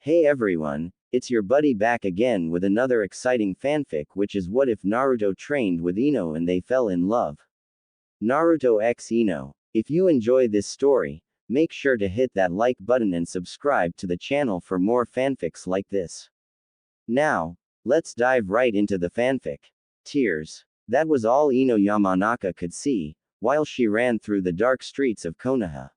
Hey everyone, it's your buddy back again with another exciting fanfic, which is what if Naruto trained with Ino and they fell in love. Naruto x Ino. If you enjoy this story, make sure to hit that like button and subscribe to the channel for more fanfics like this. Now, let's dive right into the fanfic. Tears. That was all Ino Yamanaka could see, while she ran through the dark streets of Konoha.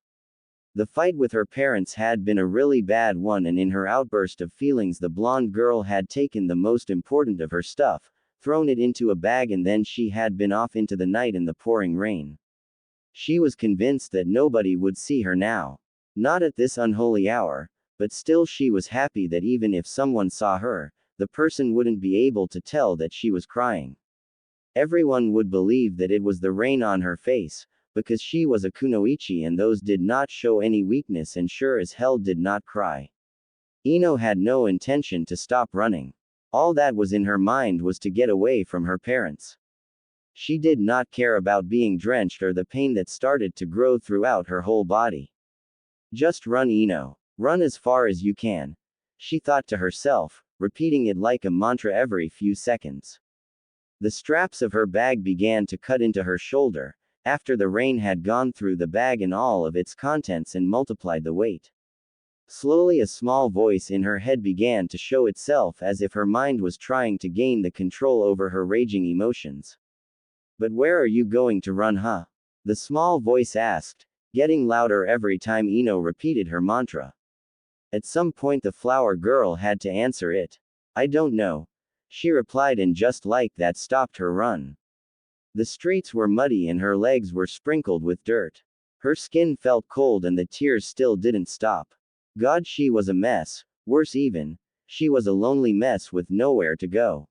The fight with her parents had been a really bad one, and in her outburst of feelings the blonde girl had taken the most important of her stuff, thrown it into a bag, and then she had been off into the night in the pouring rain. She was convinced that nobody would see her now. Not at this unholy hour, but still she was happy that even if someone saw her, the person wouldn't be able to tell that she was crying. Everyone would believe that it was the rain on her face, because she was a kunoichi and those did not show any weakness and sure as hell did not cry. Ino had no intention to stop running. All that was in her mind was to get away from her parents. She did not care about being drenched or the pain that started to grow throughout her whole body. Just run, Ino. Run as far as you can, she thought to herself, repeating it like a mantra every few seconds. The straps of her bag began to cut into her shoulder, after the rain had gone through the bag and all of its contents and multiplied the weight. Slowly a small voice in her head began to show itself, as if her mind was trying to gain the control over her raging emotions. But where are you going to run, huh? The small voice asked, getting louder every time Ino repeated her mantra. At some point the flower girl had to answer it. I don't know, she replied, and just like that stopped her run. The streets were muddy and her legs were sprinkled with dirt. Her skin felt cold and the tears still didn't stop. God, she was a mess. Worse even, she was a lonely mess with nowhere to go.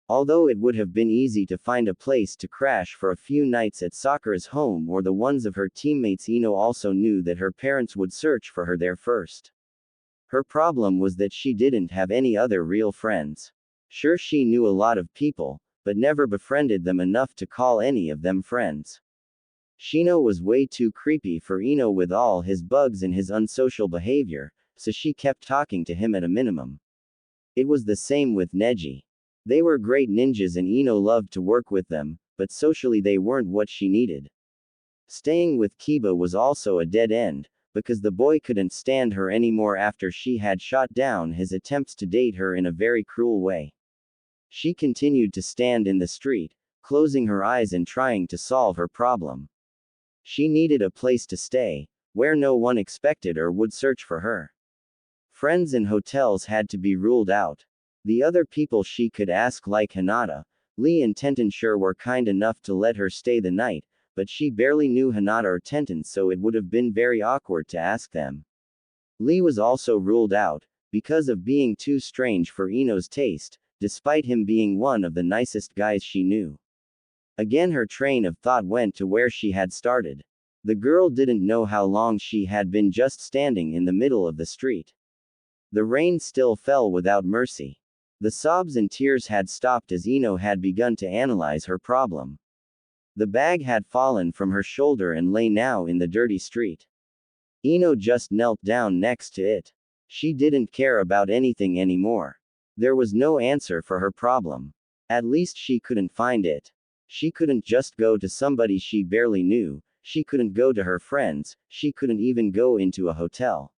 Although it would have been easy to find a place to crash for a few nights at Sakura's home or the ones of her teammates, Ino also knew that her parents would search for her there first. Her problem was that she didn't have any other real friends. Sure, she knew a lot of people, but never befriended them enough to call any of them friends. Shino was way too creepy for Ino with all his bugs and his unsocial behavior, so she kept talking to him at a minimum. It was the same with Neji. They were great ninjas and Ino loved to work with them, but socially they weren't what she needed. Staying with Kiba was also a dead end, because the boy couldn't stand her anymore after she had shot down his attempts to date her in a very cruel way. She continued to stand in the street, closing her eyes and trying to solve her problem. She needed a place to stay, where no one expected or would search for her. Friends and hotels had to be ruled out. The other people she could ask, like Hinata, Lee and Tenten, sure were kind enough to let her stay the night, but she barely knew Hinata or Tenten, so it would have been very awkward to ask them. Lee was also ruled out, because of being too strange for Ino's taste, despite him being one of the nicest guys she knew. Again her train of thought went to where she had started. The girl didn't know how long she had been just standing in the middle of the street. The rain still fell without mercy. The sobs and tears had stopped as Ino had begun to analyze her problem. The bag had fallen from her shoulder and lay now in the dirty street. Ino just knelt down next to it. She didn't care about anything anymore. There was no answer for her problem. At least she couldn't find it. She couldn't just go to somebody she barely knew, she couldn't go to her friends, she couldn't even go into a hotel.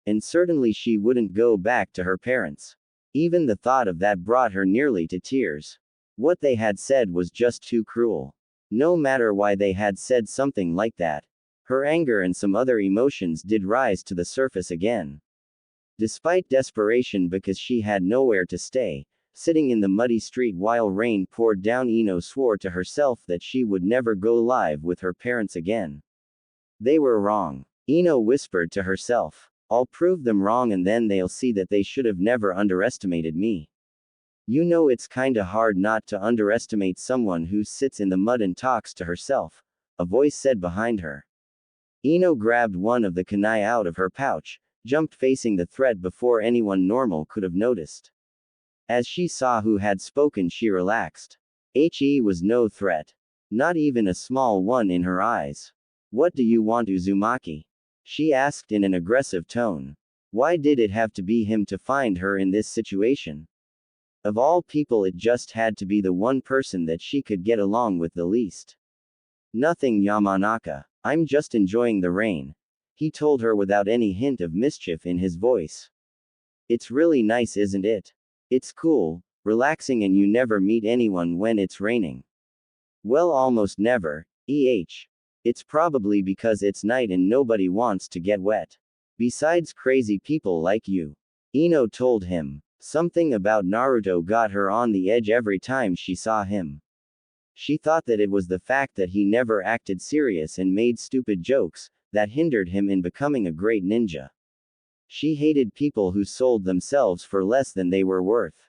And certainly she wouldn't go back to her parents. Even the thought of that brought her nearly to tears. What they had said was just too cruel. No matter why they had said something like that, her anger and some other emotions did rise to the surface again. Despite desperation because she had nowhere to stay, sitting in the muddy street while rain poured down, Ino swore to herself that she would never go live with her parents again. They were wrong. Ino whispered to herself. I'll prove them wrong and then they'll see that they should have never underestimated me. You know, it's kinda hard not to underestimate someone who sits in the mud and talks to herself, a voice said behind her. Ino grabbed one of the kunai out of her pouch, jumped facing the threat before anyone normal could have noticed. As she saw who had spoken, she relaxed. He was no threat. Not even a small one in her eyes. What do you want, Uzumaki? She asked in an aggressive tone. Why did it have to be him to find her in this situation? Of all people, it just had to be the one person that she could get along with the least. Nothing, Yamanaka. I'm just enjoying the rain, he told her without any hint of mischief in his voice. It's really nice, isn't it? It's cool, relaxing, and you never meet anyone when it's raining. Well, almost never. It's probably because it's night and nobody wants to get wet. Besides crazy people like you. Ino told him. Something about Naruto got her on the edge every time she saw him. She thought that it was the fact that he never acted serious and made stupid jokes that hindered him in becoming a great ninja. She hated people who sold themselves for less than they were worth.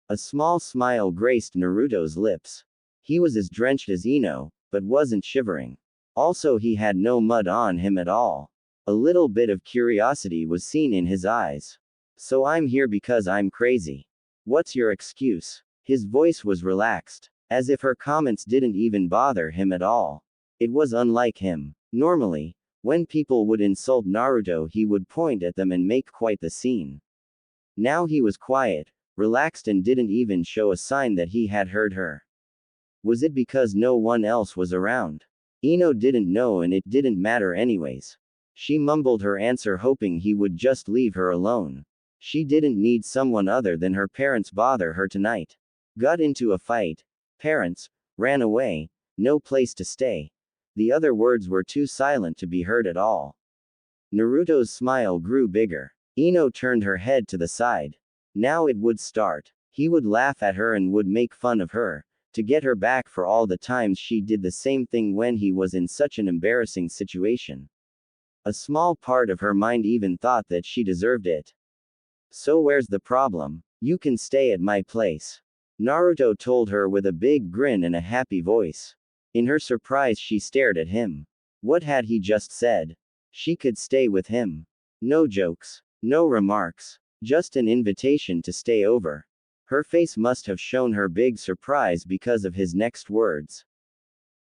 A small smile graced Naruto's lips. He was as drenched as Ino, but wasn't shivering. Also, he had no mud on him at all. A little bit of curiosity was seen in his eyes. So I'm here because I'm crazy. What's your excuse? His voice was relaxed, as if her comments didn't even bother him at all. It was unlike him. Normally, when people would insult Naruto, he would point at them and make quite the scene. Now he was quiet, relaxed, and didn't even show a sign that he had heard her. Was it because no one else was around? Ino didn't know, and it didn't matter anyways. She mumbled her answer, hoping he would just leave her alone. She didn't need someone other than her parents bother her tonight. Got into a fight. Parents. Ran away. No place to stay. The other words were too silent to be heard at all. Naruto's smile grew bigger. Ino turned her head to the side. Now it would start. He would laugh at her and would make fun of her, to get her back for all the times she did the same thing when he was in such an embarrassing situation. A small part of her mind even thought that she deserved it. So where's the problem? You can stay at my place, Naruto told her with a big grin and a happy voice. In her surprise, she stared at him. What had he just said? She could stay with him. No jokes. No remarks. Just an invitation to stay over. Her face must have shown her big surprise because of his next words.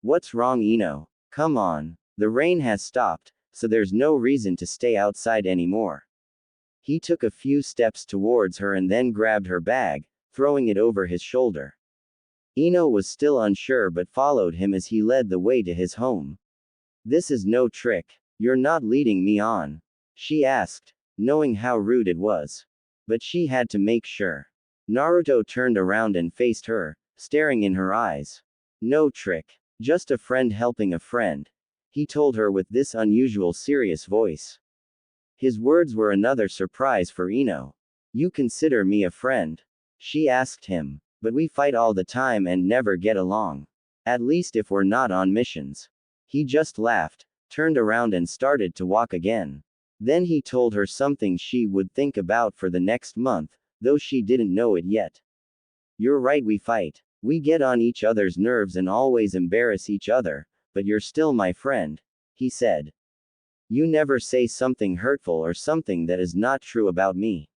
What's wrong, Ino? Come on. The rain has stopped, so there's no reason to stay outside anymore. He took a few steps towards her and then grabbed her bag, throwing it over his shoulder. Ino was still unsure but followed him as he led the way to his home. This is no trick. You're not leading me on? She asked, knowing how rude it was. But she had to make sure. Naruto turned around and faced her, staring in her eyes. No trick. Just a friend helping a friend, he told her with this unusual serious voice. His words were another surprise for Ino. You consider me a friend? She asked him. But we fight all the time and never get along. At least if we're not on missions. He just laughed, turned around and started to walk again. Then he told her something she would think about for the next month, though she didn't know it yet. You're right, we fight. We get on each other's nerves and always embarrass each other, but you're still my friend, he said. You never say something hurtful or something that is not true about me.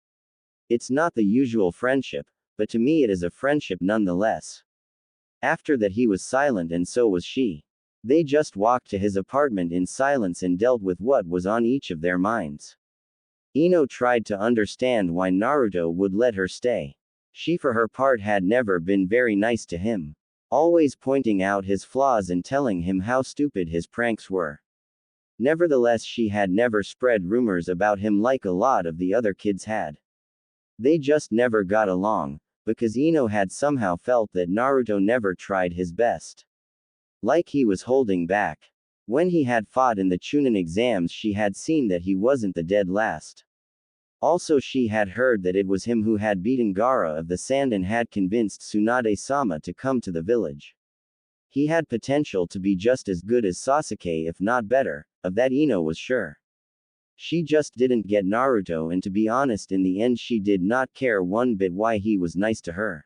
It's not the usual friendship, but to me it is a friendship nonetheless. After that he was silent and so was she. They just walked to his apartment in silence and dealt with what was on each of their minds. Ino tried to understand why Naruto would let her stay. She for her part had never been very nice to him, always pointing out his flaws and telling him how stupid his pranks were. Nevertheless, she had never spread rumors about him like a lot of the other kids had. They just never got along, because Ino had somehow felt that Naruto never tried his best. Like he was holding back. When he had fought in the Chunin exams, she had seen that he wasn't the dead last. Also, she had heard that it was him who had beaten Gaara of the Sand and had convinced Tsunade-sama to come to the village. He had potential to be just as good as Sasuke, if not better, of that Ino was sure. She just didn't get Naruto, and to be honest, in the end she did not care one bit why he was nice to her.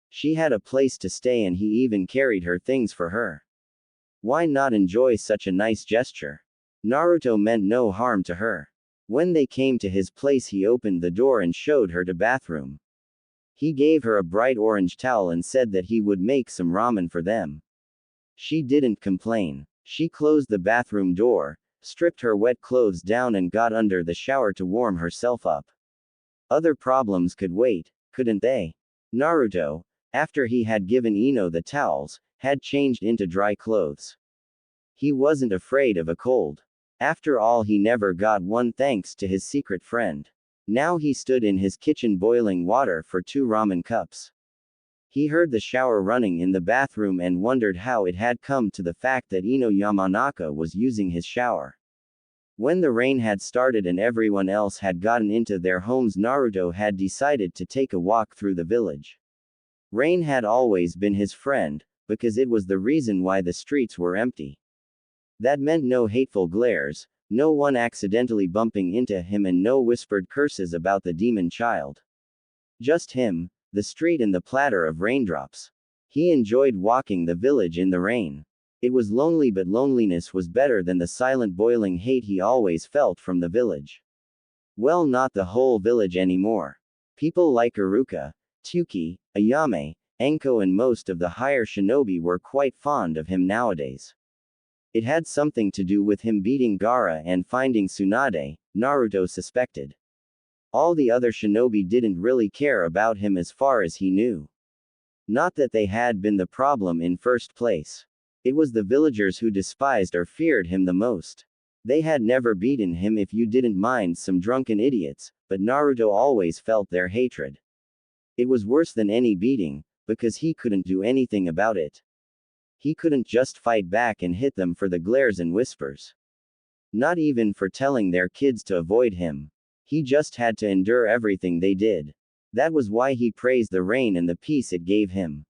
She had a place to stay and he even carried her things for her. Why not enjoy such a nice gesture? Naruto meant no harm to her. When they came to his place, he opened the door and showed her to bathroom. He gave her a bright orange towel and said that he would make some ramen for them. She didn't complain. She closed the bathroom door, stripped her wet clothes down and got under the shower to warm herself up. Other problems could wait, couldn't they? Naruto, after he had given Ino the towels, had changed into dry clothes. He wasn't afraid of a cold. After all, he never got one thanks to his secret friend. Now he stood in his kitchen boiling water for 2 ramen cups. He heard the shower running in the bathroom and wondered how it had come to the fact that Ino Yamanaka was using his shower. When the rain had started and everyone else had gotten into their homes, Naruto had decided to take a walk through the village. Rain had always been his friend, because it was the reason why the streets were empty. That meant no hateful glares, no one accidentally bumping into him, and no whispered curses about the demon child. Just him, the street, and the platter of raindrops. He enjoyed walking the village in the rain. It was lonely, but loneliness was better than the silent boiling hate he always felt from the village. Well, not the whole village anymore. People like Iruka, Tsuki, Ayame, Enko, and most of the higher shinobi were quite fond of him nowadays. It had something to do with him beating Gaara and finding Tsunade, Naruto suspected. All the other shinobi didn't really care about him as far as he knew. Not that they had been the problem in first place. It was the villagers who despised or feared him the most. They had never beaten him if you didn't mind some drunken idiots, but Naruto always felt their hatred. It was worse than any beating, because he couldn't do anything about it. He couldn't just fight back and hit them for the glares and whispers. Not even for telling their kids to avoid him. He just had to endure everything they did. That was why he praised the rain and the peace it gave him.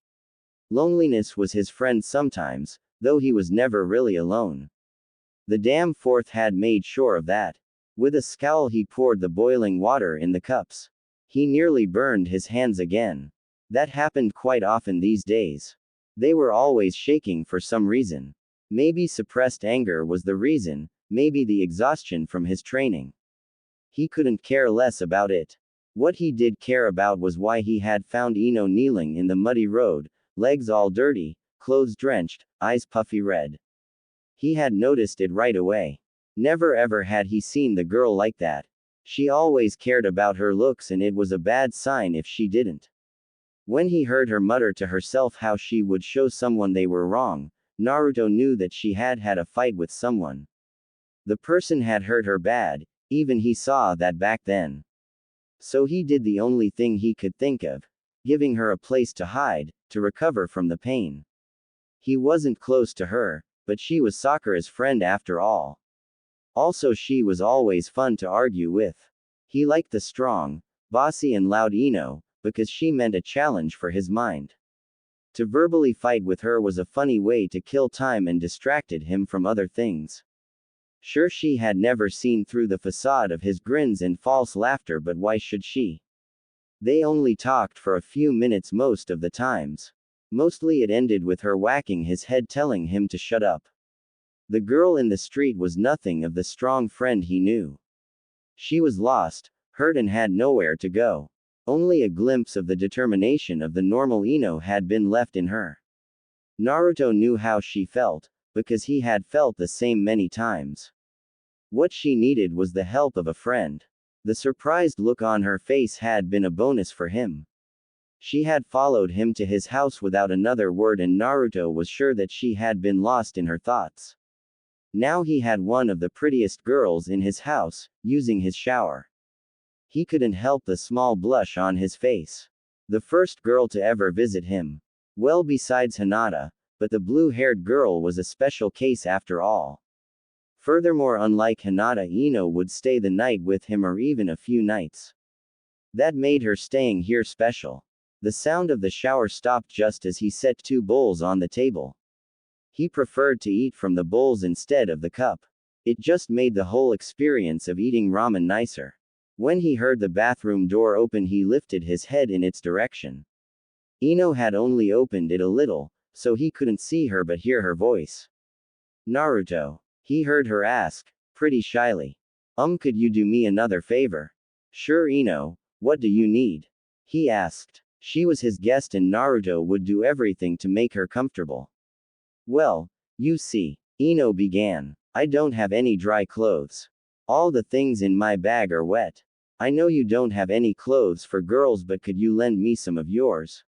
Loneliness was his friend sometimes, though he was never really alone. The damn fourth had made sure of that. With a scowl, he poured the boiling water in the cups. He nearly burned his hands again. That happened quite often these days. They were always shaking for some reason. Maybe suppressed anger was the reason, maybe the exhaustion from his training. He couldn't care less about it. What he did care about was why he had found Ino kneeling in the muddy road, legs all dirty, clothes drenched, eyes puffy red. He had noticed it right away. Never ever had he seen the girl like that. She always cared about her looks, and it was a bad sign if she didn't. When he heard her mutter to herself how she would show someone they were wrong, Naruto knew that she had had a fight with someone. The person had hurt her bad, even he saw that back then. So he did the only thing he could think of, giving her a place to hide, to recover from the pain. He wasn't close to her, but she was Sakura's friend after all. Also, she was always fun to argue with. He liked the strong, bossy, and loud Ino, because she meant a challenge for his mind. To verbally fight with her was a funny way to kill time and distracted him from other things. Sure, she had never seen through the facade of his grins and false laughter, but why should she? They only talked for a few minutes most of the times. Mostly it ended with her whacking his head, telling him to shut up. The girl in the street was nothing of the strong friend he knew. She was lost, hurt, and had nowhere to go. Only a glimpse of the determination of the normal Ino had been left in her. Naruto knew how she felt, because he had felt the same many times. What she needed was the help of a friend. The surprised look on her face had been a bonus for him. She had followed him to his house without another word, and Naruto was sure that she had been lost in her thoughts. Now he had one of the prettiest girls in his house, using his shower. He couldn't help the small blush on his face. The first girl to ever visit him. Well, besides Hinata, but the blue-haired girl was a special case after all. Furthermore, unlike Hinata, Ino would stay the night with him, or even a few nights. That made her staying here special. The sound of the shower stopped just as he set 2 bowls on the table. He preferred to eat from the bowls instead of the cup. It just made the whole experience of eating ramen nicer. When he heard the bathroom door open, he lifted his head in its direction. Ino had only opened it a little, so he couldn't see her but hear her voice. Naruto. He heard her ask, pretty shyly. Could you do me another favor? Sure, Ino, what do you need? He asked. She was his guest and Naruto would do everything to make her comfortable. Well, you see, Ino began. I don't have any dry clothes. All the things in my bag are wet. I know you don't have any clothes for girls, but could you lend me some of yours?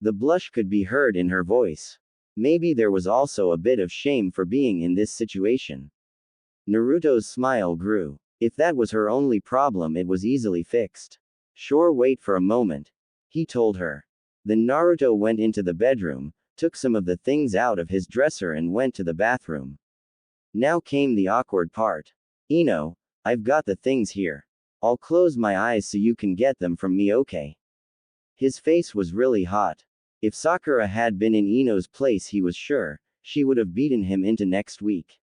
The blush could be heard in her voice. Maybe there was also a bit of shame for being in this situation. Naruto's smile grew. If that was her only problem, it was easily fixed. Sure, wait for a moment, he told her. Then Naruto went into the bedroom, took some of the things out of his dresser and went to the bathroom. Now came the awkward part. Ino, I've got the things here. I'll close my eyes so you can get them from me, okay? His face was really hot. If Sakura had been in Ino's place, he was sure she would have beaten him into next week.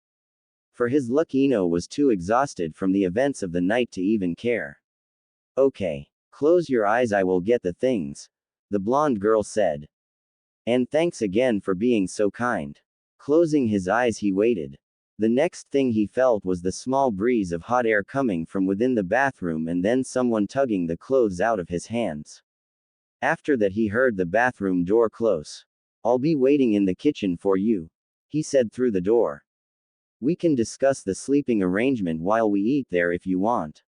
For his luck, Ino was too exhausted from the events of the night to even care. Okay. Close your eyes, I will get the things, the blonde girl said. And thanks again for being so kind. Closing his eyes, he waited. The next thing he felt was the small breeze of hot air coming from within the bathroom and then someone tugging the clothes out of his hands. After that, he heard the bathroom door close. I'll be waiting in the kitchen for you, he said through the door. We can discuss the sleeping arrangement while we eat there if you want.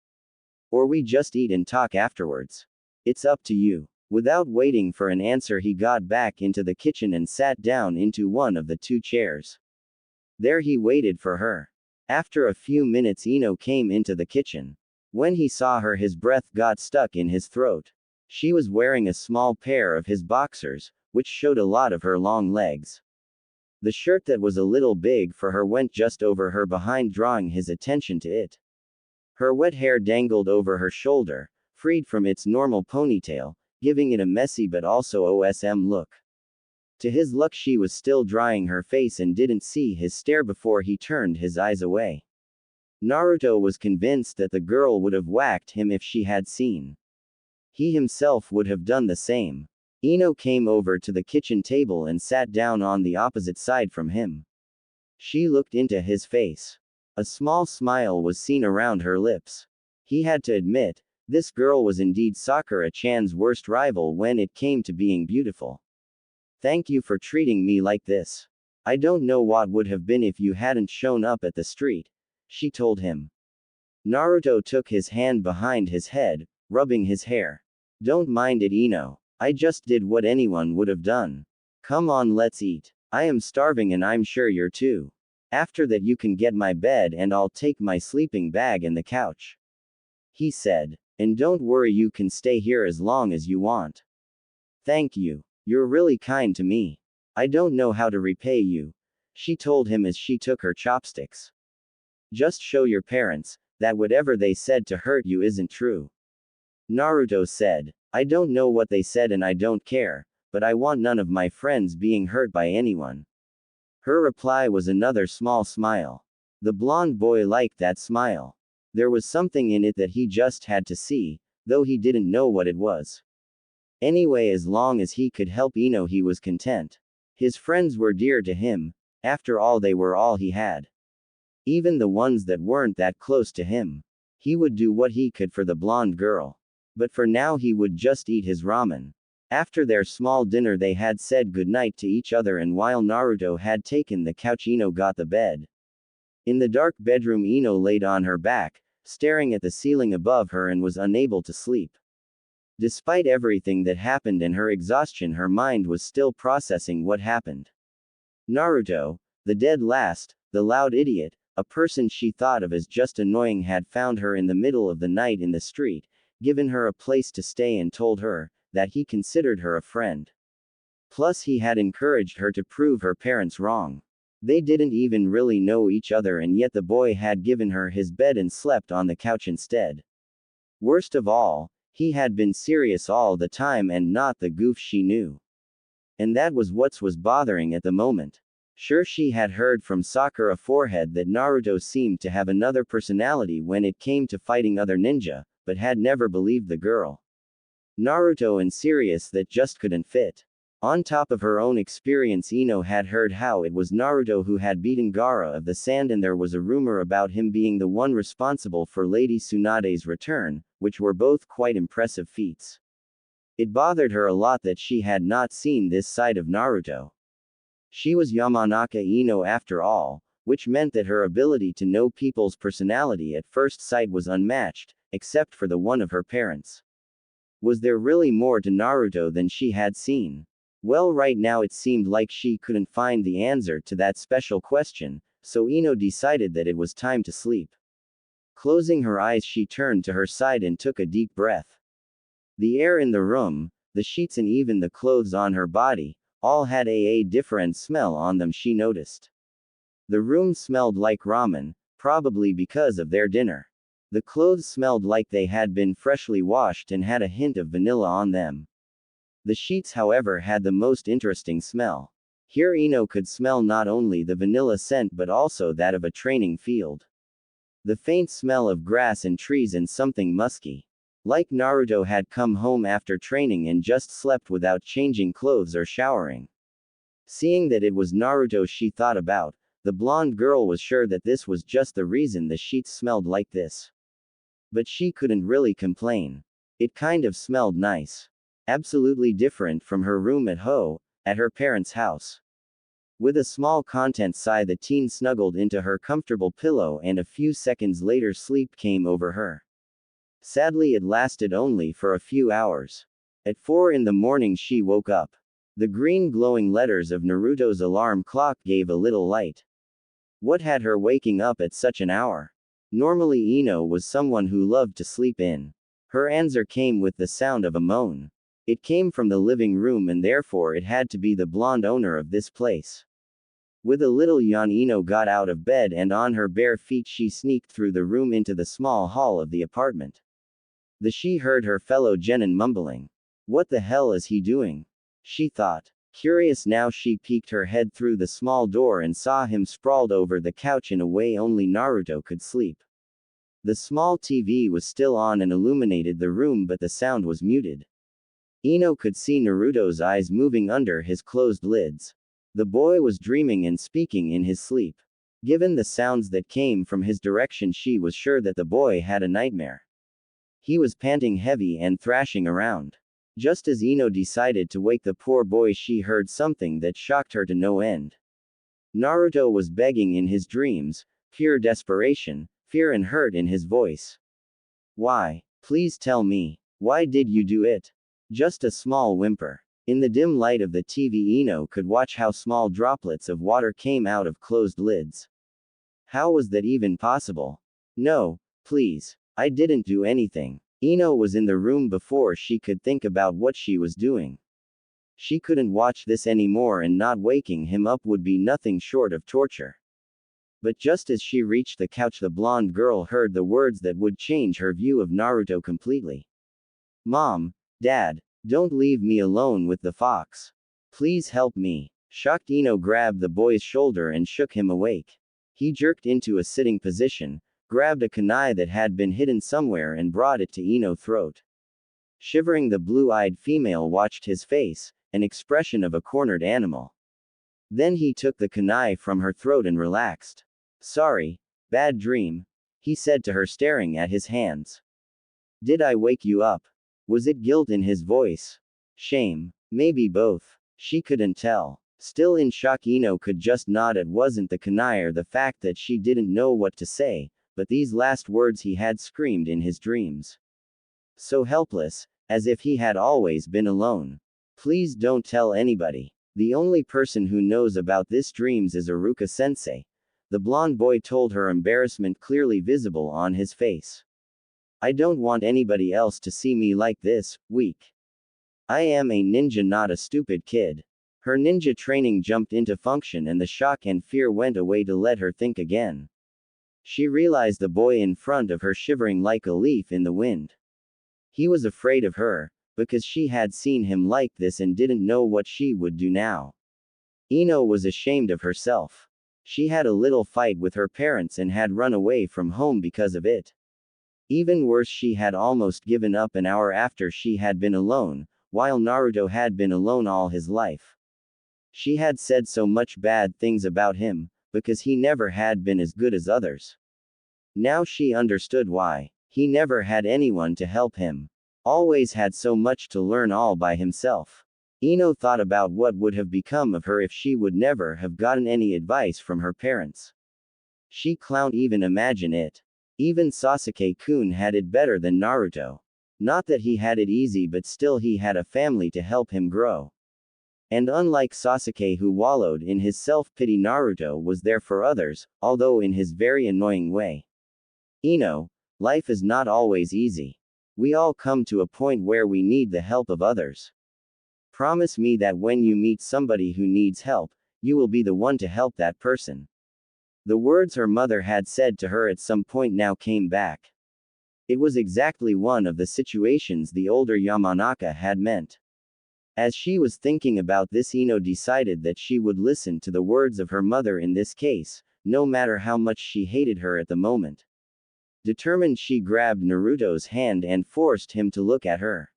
Or we just eat and talk afterwards. It's up to you. Without waiting for an answer, he got back into the kitchen and sat down into one of the two chairs. There he waited for her. After a few minutes, Ino came into the kitchen. When he saw her, his breath got stuck in his throat. She was wearing a small pair of his boxers, which showed a lot of her long legs. The shirt that was a little big for her went just over her behind, drawing his attention to it. Her wet hair dangled over her shoulder, freed from its normal ponytail, giving it a messy but also awesome look. To his luck, she was still drying her face and didn't see his stare before he turned his eyes away. Naruto was convinced that the girl would have whacked him if she had seen. He himself would have done the same. Ino came over to the kitchen table and sat down on the opposite side from him. She looked into his face. A small smile was seen around her lips. He had to admit, this girl was indeed Sakura-chan's worst rival when it came to being beautiful. Thank you for treating me like this. I don't know what would have been if you hadn't shown up at the street, she told him. Naruto took his hand behind his head, rubbing his hair. Don't mind it, Ino. I just did what anyone would have done. Come on, let's eat. I am starving and I'm sure you're too. After that, you can get my bed and I'll take my sleeping bag and the couch, he said. And don't worry, you can stay here as long as you want. Thank you. You're really kind to me. I don't know how to repay you, she told him as she took her chopsticks. Just show your parents that whatever they said to hurt you isn't true. Naruto said. I don't know what they said and I don't care, but I want none of my friends being hurt by anyone. Her reply was another small smile. The blonde boy liked that smile. There was something in it that he just had to see, though he didn't know what it was. Anyway, as long as he could help Ino, he was content. His friends were dear to him. After all, they were all he had. Even the ones that weren't that close to him. He would do what he could for the blonde girl. But for now, he would just eat his ramen. After their small dinner, they had said goodnight to each other, and while Naruto had taken the couch, Ino got the bed. In the dark bedroom, Ino laid on her back, staring at the ceiling above her, and was unable to sleep. Despite everything that happened and her exhaustion, her mind was still processing what happened. Naruto, the dead last, the loud idiot, a person she thought of as just annoying, had found her in the middle of the night in the street, given her a place to stay, and told her that he considered her a friend. Plus, he had encouraged her to prove her parents wrong. They didn't even really know each other, and yet the boy had given her his bed and slept on the couch instead. Worst of all, he had been serious all the time and not the goof she knew. And that was what was bothering at the moment. Sure, she had heard from Sakura forehead that Naruto seemed to have another personality when it came to fighting other ninja, but had never believed the girl. Naruto and serious that just couldn't fit. On top of her own experience, Ino had heard how it was Naruto who had beaten Gaara of the Sand, and there was a rumor about him being the one responsible for Lady Tsunade's return, which were both quite impressive feats. It bothered her a lot that she had not seen this side of Naruto. She was Yamanaka Ino after all, which meant that her ability to know people's personality at first sight was unmatched, except for the one of her parents. Was there really more to Naruto than she had seen? Well, right now it seemed like she couldn't find the answer to that special question, so Ino decided that it was time to sleep. Closing her eyes, she turned to her side and took a deep breath. The air in the room, the sheets, and even the clothes on her body, all had a different smell on them, she noticed. The room smelled like ramen, probably because of their dinner. The clothes smelled like they had been freshly washed and had a hint of vanilla on them. The sheets, however, had the most interesting smell. Here Ino could smell not only the vanilla scent but also that of a training field. The faint smell of grass and trees and something musky. Like Naruto had come home after training and just slept without changing clothes or showering. Seeing that it was Naruto she thought about, the blonde girl was sure that this was just the reason the sheets smelled like this. But she couldn't really complain. It kind of smelled nice. Absolutely different from her room at her parents' house. With a small content sigh, the teen snuggled into her comfortable pillow, and a few seconds later sleep came over her. Sadly, it lasted only for a few hours. At 4 in the morning she woke up. The green glowing letters of Naruto's alarm clock gave a little light. What had her waking up at such an hour? Normally Ino was someone who loved to sleep in. Her answer came with the sound of a moan. It came from the living room, and therefore it had to be the blonde owner of this place. With a little yawn, Ino got out of bed and on her bare feet she sneaked through the room into the small hall of the apartment. She heard her fellow genin mumbling. What the hell is he doing? She thought. Curious now, she peeked her head through the small door and saw him sprawled over the couch in a way only Naruto could sleep. The small TV was still on and illuminated the room, but the sound was muted. Ino could see Naruto's eyes moving under his closed lids. The boy was dreaming and speaking in his sleep. Given the sounds that came from his direction, she was sure that the boy had a nightmare. He was panting heavy and thrashing around. Just as Ino decided to wake the poor boy, she heard something that shocked her to no end. Naruto was begging in his dreams, pure desperation, fear and hurt in his voice. Why? Please tell me. Why did you do it? Just a small whimper. In the dim light of the TV, Ino could watch how small droplets of water came out of closed lids. How was that even possible? No, please. I didn't do anything. Ino was in the room before she could think about what she was doing. She couldn't watch this anymore, and not waking him up would be nothing short of torture. But just as she reached the couch, the blonde girl heard the words that would change her view of Naruto completely. Mom, Dad, don't leave me alone with the fox. Please help me. Shocked, Ino grabbed the boy's shoulder and shook him awake. He jerked into a sitting position, grabbed a kunai that had been hidden somewhere and brought it to Ino's throat. Shivering, the blue-eyed female watched his face, an expression of a cornered animal. Then he took the kunai from her throat and relaxed. Sorry, bad dream, he said to her, staring at his hands. Did I wake you up? Was it guilt in his voice? Shame? Maybe both. She couldn't tell. Still in shock, Ino could just nod. It wasn't the kunai or the fact that she didn't know what to say, but these last words he had screamed in his dreams. So helpless, as if he had always been alone. Please don't tell anybody. The only person who knows about this dreams is Iruka-sensei. The blonde boy told her, embarrassment clearly visible on his face. I don't want anybody else to see me like this, weak. I am a ninja, not a stupid kid. Her ninja training jumped into function, and the shock and fear went away to let her think again. She realized the boy in front of her shivering like a leaf in the wind. He was afraid of her, because she had seen him like this and didn't know what she would do now. Ino was ashamed of herself. She had a little fight with her parents and had run away from home because of it. Even worse, she had almost given up an hour after she had been alone, while Naruto had been alone all his life. She had said so much bad things about him, because he never had been as good as others. Now she understood why. He never had anyone to help him. Always had so much to learn all by himself. Ino thought about what would have become of her if she would never have gotten any advice from her parents. She clowned even imagine it. Even Sasuke-kun had it better than Naruto. Not that he had it easy, but still he had a family to help him grow. And unlike Sasuke, who wallowed in his self-pity, Naruto was there for others, although in his very annoying way. Life is not always easy. We all come to a point where we need the help of others. Promise me that when you meet somebody who needs help, you will be the one to help that person. The words her mother had said to her at some point now came back. It was exactly one of the situations the older Yamanaka had meant. As she was thinking about this, Ino decided that she would listen to the words of her mother in this case, no matter how much she hated her at the moment. Determined, she grabbed Naruto's hand and forced him to look at her.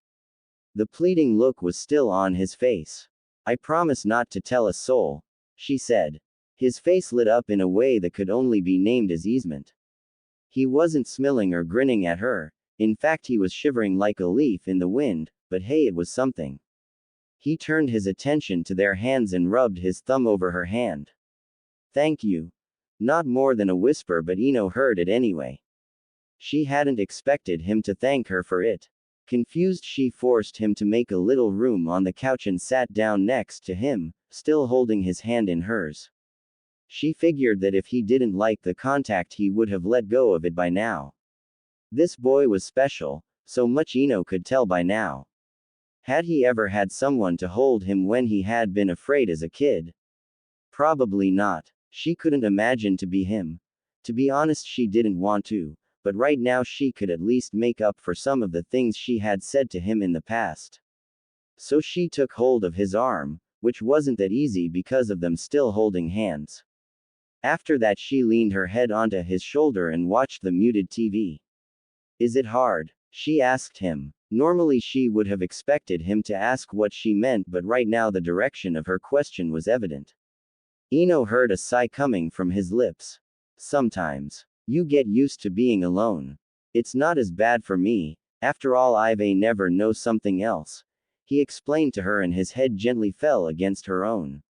The pleading look was still on his face. I promise not to tell a soul, she said. His face lit up in a way that could only be named as easement. He wasn't smiling or grinning at her, in fact he was shivering like a leaf in the wind, but hey, it was something. He turned his attention to their hands and rubbed his thumb over her hand. Thank you. Not more than a whisper, but Ino heard it anyway. She hadn't expected him to thank her for it. Confused, she forced him to make a little room on the couch and sat down next to him, still holding his hand in hers. She figured that if he didn't like the contact, he would have let go of it by now. This boy was special, so much Ino could tell by now. Had he ever had someone to hold him when he had been afraid as a kid? Probably not. She couldn't imagine to be him. To be honest, she didn't want to. But right now she could at least make up for some of the things she had said to him in the past. So she took hold of his arm, which wasn't that easy because of them still holding hands. After that, she leaned her head onto his shoulder and watched the muted TV. Is it hard? She asked him. Normally she would have expected him to ask what she meant, but right now the direction of her question was evident. Ino heard a sigh coming from his lips. Sometimes. You get used to being alone. It's not as bad for me, after all I've never know something else. He explained to her and his head gently fell against her own.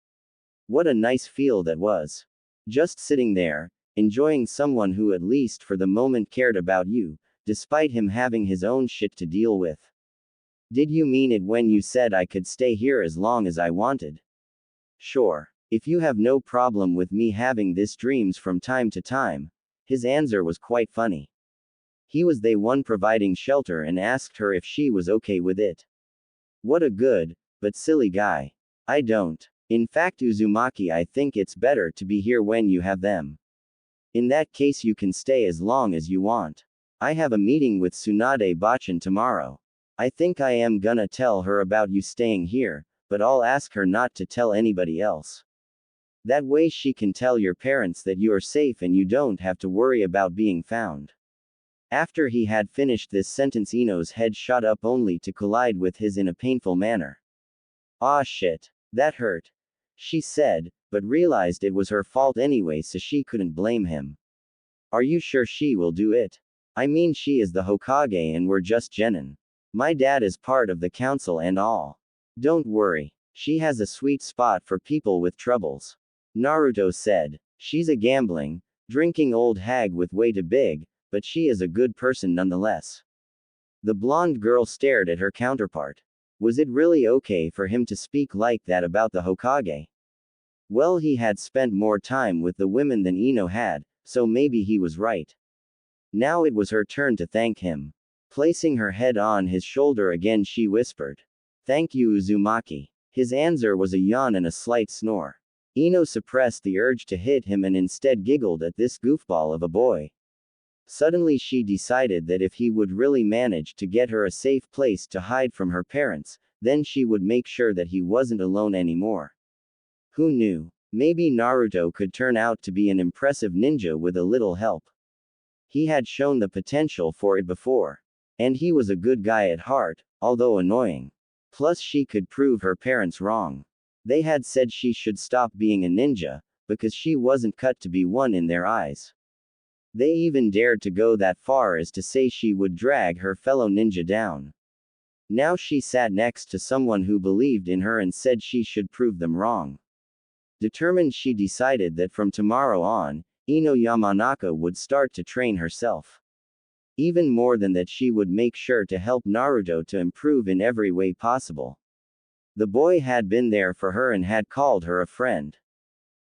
What a nice feel that was. Just sitting there, enjoying someone who at least for the moment cared about you, despite him having his own shit to deal with. Did you mean it when you said I could stay here as long as I wanted? Sure. If you have no problem with me having these dreams from time to time. His answer was quite funny. He was the one providing shelter and asked her if she was okay with it. What a good, but silly guy. I don't. In fact, Uzumaki, I think it's better to be here when you have them. In that case, you can stay as long as you want. I have a meeting with Tsunade Bachan tomorrow. I think I am gonna tell her about you staying here, but I'll ask her not to tell anybody else. That way she can tell your parents that you are safe and you don't have to worry about being found. After he had finished this sentence, Ino's head shot up only to collide with his in a painful manner. Ah shit. That hurt. She said, but realized it was her fault anyway, so she couldn't blame him. Are you sure she will do it? I mean, she is the Hokage and we're just genin. My dad is part of the council and all. Don't worry. She has a sweet spot for people with troubles. Naruto said. She's a gambling, drinking old hag with way too big, but she is a good person nonetheless. The blonde girl stared at her counterpart. Was it really okay for him to speak like that about the Hokage? Well, he had spent more time with the women than Ino had, so maybe he was right. Now it was her turn to thank him. Placing her head on his shoulder again, she whispered. Thank you, Uzumaki. His answer was a yawn and a slight snore. Ino suppressed the urge to hit him and instead giggled at this goofball of a boy. Suddenly she decided that if he would really manage to get her a safe place to hide from her parents, then she would make sure that he wasn't alone anymore. Who knew? Maybe Naruto could turn out to be an impressive ninja with a little help. He had shown the potential for it before. And he was a good guy at heart, although annoying. Plus she could prove her parents wrong. They had said she should stop being a ninja, because she wasn't cut to be one in their eyes. They even dared to go that far as to say she would drag her fellow ninja down. Now she sat next to someone who believed in her and said she should prove them wrong. Determined, she decided that from tomorrow on, Ino Yamanaka would start to train herself. Even more than that, she would make sure to help Naruto to improve in every way possible. The boy had been there for her and had called her a friend.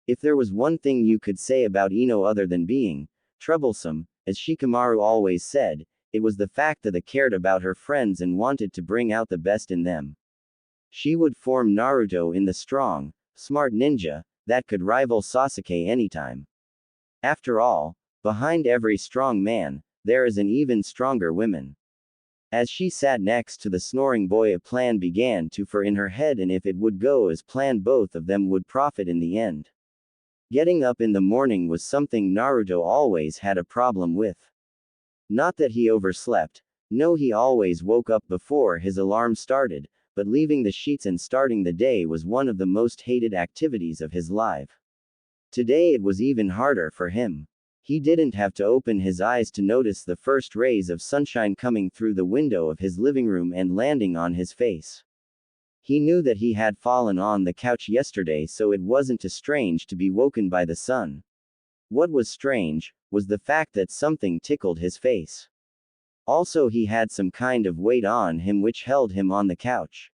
If there was one thing you could say about Ino other than being troublesome, as Shikamaru always said, it was the fact that they cared about her friends and wanted to bring out the best in them. She would form Naruto in the strong, smart ninja that could rival Sasuke anytime. After all, behind every strong man, there is an even stronger woman. As she sat next to the snoring boy, a plan began to form in her head, and if it would go as planned, both of them would profit in the end. Getting up in the morning was something Naruto always had a problem with. Not that he overslept, no, he always woke up before his alarm started, but leaving the sheets and starting the day was one of the most hated activities of his life. Today it was even harder for him. He didn't have to open his eyes to notice the first rays of sunshine coming through the window of his living room and landing on his face. He knew that he had fallen on the couch yesterday, so it wasn't too strange to be woken by the sun. What was strange was the fact that something tickled his face. Also, he had some kind of weight on him which held him on the couch.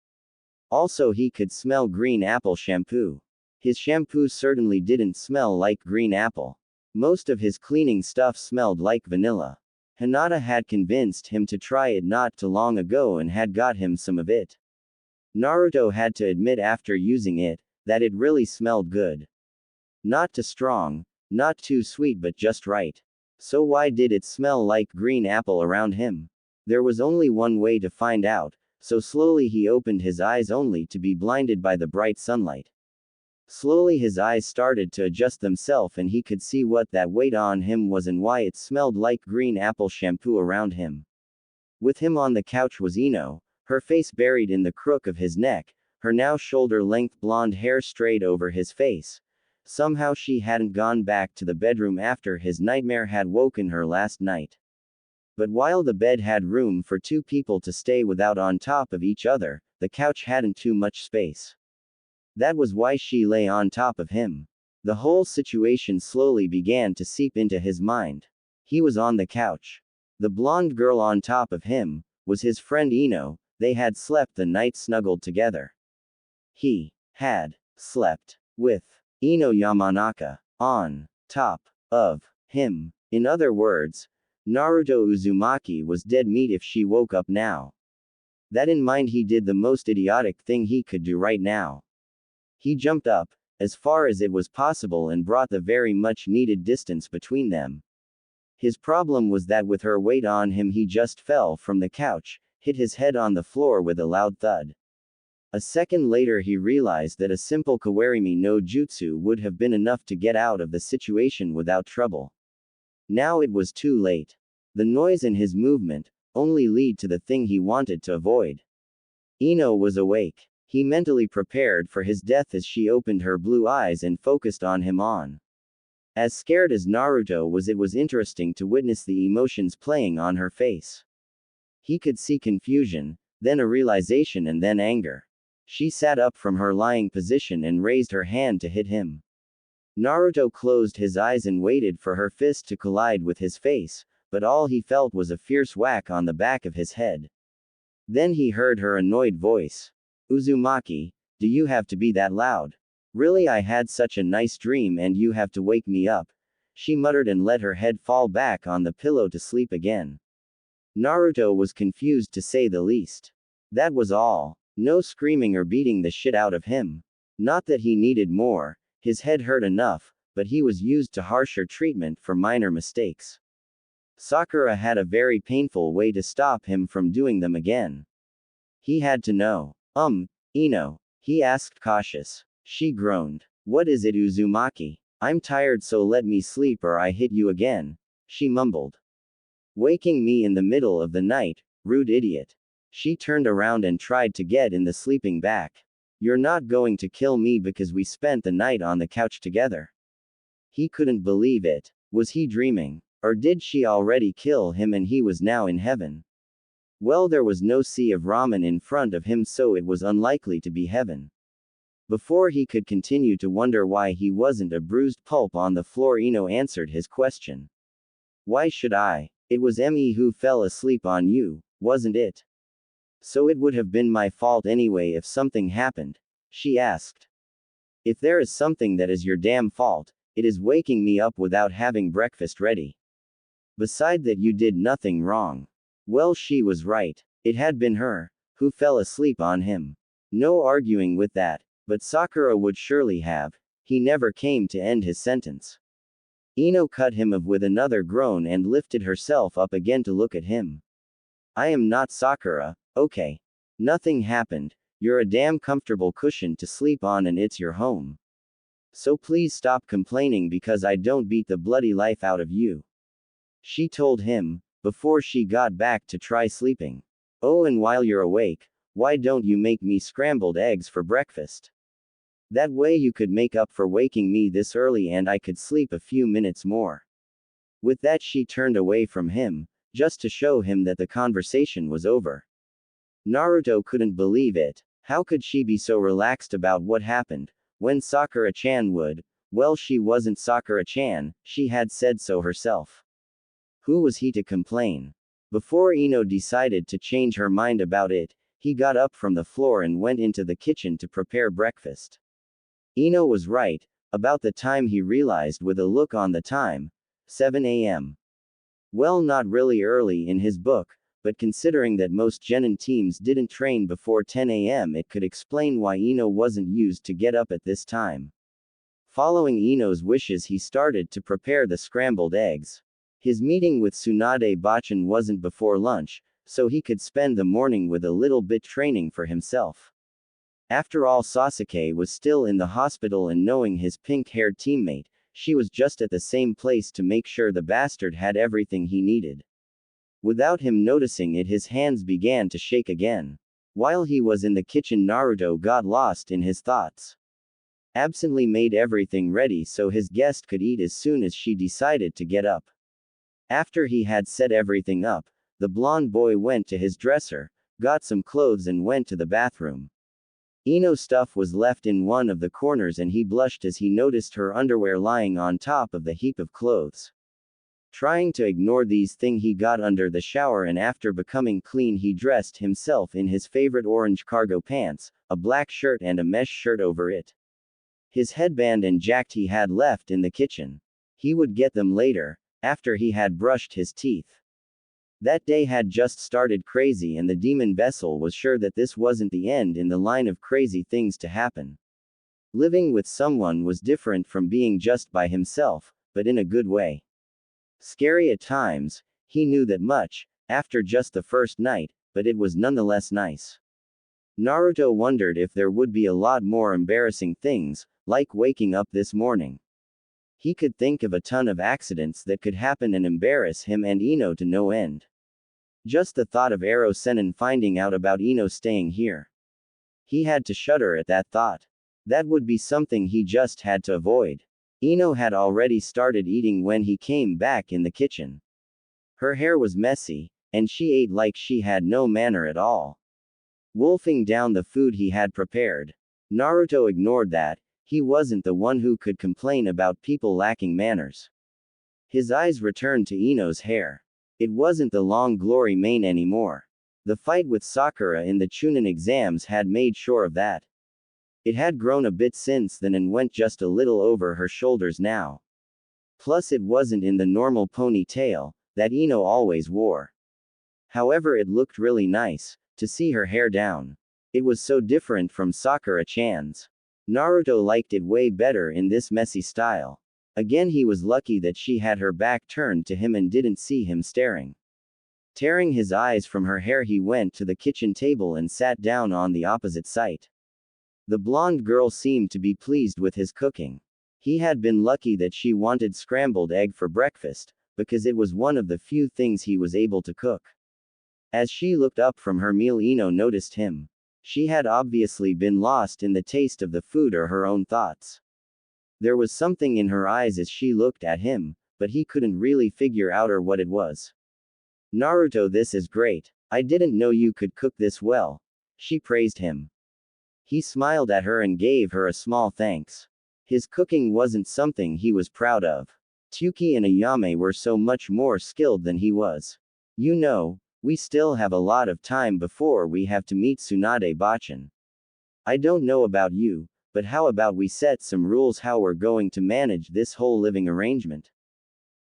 Also, he could smell green apple shampoo. His shampoo certainly didn't smell like green apple. Most of his cleaning stuff smelled like vanilla. Hinata had convinced him to try it not too long ago and had got him some of it. Naruto had to admit after using it, that it really smelled good. Not too strong, not too sweet, but just right. So why did it smell like green apple around him? There was only one way to find out, so slowly he opened his eyes only to be blinded by the bright sunlight. Slowly his eyes started to adjust themselves and he could see what that weight on him was and why it smelled like green apple shampoo around him. With him on the couch was Ino, her face buried in the crook of his neck, her now shoulder-length blonde hair straight over his face. Somehow she hadn't gone back to the bedroom after his nightmare had woken her last night. But while the bed had room for two people to stay without on top of each other, the couch hadn't too much space. That was why she lay on top of him. The whole situation slowly began to seep into his mind. He was on the couch. The blonde girl on top of him was his friend Ino. They had slept the night snuggled together. He had slept with Ino Yamanaka on top of him. In other words, Naruto Uzumaki was dead meat if she woke up now. That in mind, he did the most idiotic thing he could do right now. He jumped up, as far as it was possible, and brought the very much needed distance between them. His problem was that with her weight on him he just fell from the couch, hit his head on the floor with a loud thud. A second later he realized that a simple Kawarimi no Jutsu would have been enough to get out of the situation without trouble. Now it was too late. The noise and his movement only lead to the thing he wanted to avoid. Ino was awake. He mentally prepared for his death as she opened her blue eyes and focused on him on. As scared as Naruto was, it was interesting to witness the emotions playing on her face. He could see confusion, then a realization, and then anger. She sat up from her lying position and raised her hand to hit him. Naruto closed his eyes and waited for her fist to collide with his face, but all he felt was a fierce whack on the back of his head. Then he heard her annoyed voice. Uzumaki, do you have to be that loud? Really, I had such a nice dream and you have to wake me up. She muttered and let her head fall back on the pillow to sleep again. Naruto was confused to say the least. That was all. No screaming or beating the shit out of him. Not that he needed more, his head hurt enough, but he was used to harsher treatment for minor mistakes. Sakura had a very painful way to stop him from doing them again. He had to know. Ino, he asked cautious. She groaned. What is it, Uzumaki? I'm tired, so let me sleep or I hit you again, she mumbled. Waking me in the middle of the night, rude idiot. She turned around and tried to get in the sleeping bag. You're not going to kill me because we spent the night on the couch together. He couldn't believe it. Was he dreaming? Or did she already kill him and he was now in heaven? Well, there was no sea of ramen in front of him, so it was unlikely to be heaven. Before he could continue to wonder why he wasn't a bruised pulp on the floor, Ino answered his question. Why should I? It was Me who fell asleep on you, wasn't it? So it would have been my fault anyway if something happened, she asked. If there is something that is your damn fault, it is waking me up without having breakfast ready. Beside that, you did nothing wrong. Well, she was right. It had been her who fell asleep on him. No arguing with that, but Sakura would surely have. He never came to end his sentence. Ino cut him off with another groan and lifted herself up again to look at him. I am not Sakura, okay? Nothing happened. You're a damn comfortable cushion to sleep on and it's your home. So please stop complaining because I don't beat the bloody life out of you. She told him, before she got back to try sleeping. Oh, and while you're awake, why don't you make me scrambled eggs for breakfast? That way you could make up for waking me this early and I could sleep a few minutes more. With that, she turned away from him, just to show him that the conversation was over. Naruto couldn't believe it. How could she be so relaxed about what happened, when Sakura-chan would? Well, she wasn't Sakura-chan, she had said so herself. Who was he to complain? Before Ino decided to change her mind about it, he got up from the floor and went into the kitchen to prepare breakfast. Ino was right, about the time he realized with a look on the time. 7 a.m. Well, not really early in his book, but considering that most genin teams didn't train before 10 a.m., it could explain why Ino wasn't used to get up at this time. Following Ino's wishes, he started to prepare the scrambled eggs. His meeting with Tsunade Bachan wasn't before lunch, so he could spend the morning with a little bit training for himself. After all, Sasuke was still in the hospital, and knowing his pink-haired teammate, she was just at the same place to make sure the bastard had everything he needed. Without him noticing it, his hands began to shake again. While he was in the kitchen, Naruto got lost in his thoughts. Absently made everything ready so his guest could eat as soon as she decided to get up. After he had set everything up, the blonde boy went to his dresser, got some clothes and went to the bathroom. Ino's stuff was left in one of the corners and he blushed as he noticed her underwear lying on top of the heap of clothes. Trying to ignore these things, he got under the shower and after becoming clean he dressed himself in his favorite orange cargo pants, a black shirt and a mesh shirt over it. His headband and jacket he had left in the kitchen. He would get them later, after he had brushed his teeth. That day had just started crazy and the demon vessel was sure that this wasn't the end in the line of crazy things to happen. Living with someone was different from being just by himself, but in a good way. Scary at times, he knew that much, after just the first night, but it was nonetheless nice. Naruto wondered if there would be a lot more embarrassing things, like waking up this morning. He could think of a ton of accidents that could happen and embarrass him and Ino to no end. Just the thought of Ero Sennin finding out about Ino staying here. He had to shudder at that thought. That would be something he just had to avoid. Ino had already started eating when he came back in the kitchen. Her hair was messy, and she ate like she had no manner at all. Wolfing down the food he had prepared. Naruto ignored that. He wasn't the one who could complain about people lacking manners. His eyes returned to Ino's hair. It wasn't the long glory mane anymore. The fight with Sakura in the Chunin exams had made sure of that. It had grown a bit since then and went just a little over her shoulders now. Plus, it wasn't in the normal ponytail that Ino always wore. However, it looked really nice to see her hair down. It was so different from Sakura-chan's. Naruto liked it way better in this messy style. Again, he was lucky that she had her back turned to him and didn't see him staring. Tearing his eyes from her hair, he went to the kitchen table and sat down on the opposite side. The blonde girl seemed to be pleased with his cooking. He had been lucky that she wanted scrambled egg for breakfast, because it was one of the few things he was able to cook. As she looked up from her meal, Ino noticed him. She had obviously been lost in the taste of the food or her own thoughts. There was something in her eyes as she looked at him, but he couldn't really figure out what it was. Naruto, this is great. I didn't know you could cook this well. She praised him. He smiled at her and gave her a small thanks. His cooking wasn't something he was proud of. Tuki and Ayame were so much more skilled than he was. You know, we still have a lot of time before we have to meet Tsunade Bachan. I don't know about you, but how about we set some rules how we're going to manage this whole living arrangement?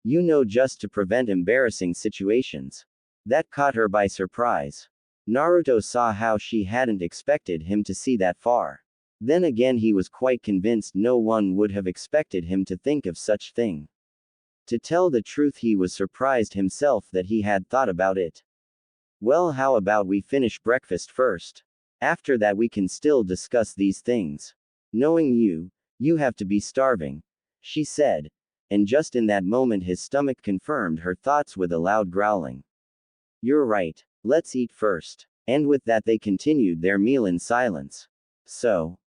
You know, just to prevent embarrassing situations. That caught her by surprise. Naruto saw how she hadn't expected him to see that far. Then again, he was quite convinced no one would have expected him to think of such thing. To tell the truth, he was surprised himself that he had thought about it. Well, how about we finish breakfast first? After that we can still discuss these things. Knowing you, you have to be starving, she said. And just in that moment his stomach confirmed her thoughts with a loud growling. You're right, let's eat first. And with that they continued their meal in silence. So,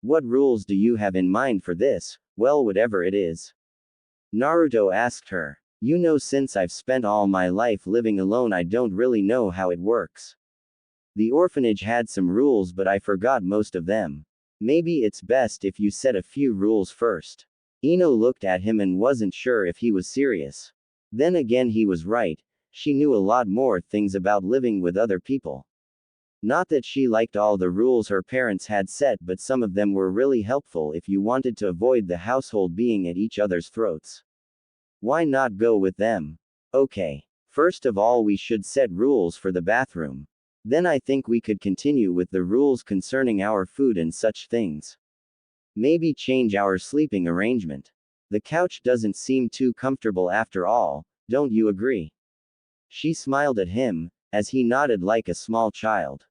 what rules do you have in mind for this? Well, whatever it is. Naruto asked her. You know, since I've spent all my life living alone, I don't really know how it works. The orphanage had some rules, but I forgot most of them. Maybe it's best if you set a few rules first. Ino looked at him and wasn't sure if he was serious. Then again, he was right. She knew a lot more things about living with other people. Not that she liked all the rules her parents had set, but some of them were really helpful if you wanted to avoid the household being at each other's throats. Why not go with them? Okay. First of all, we should set rules for the bathroom. Then I think we could continue with the rules concerning our food and such things. Maybe change our sleeping arrangement. The couch doesn't seem too comfortable after all, don't you agree? She smiled at him, as he nodded like a small child.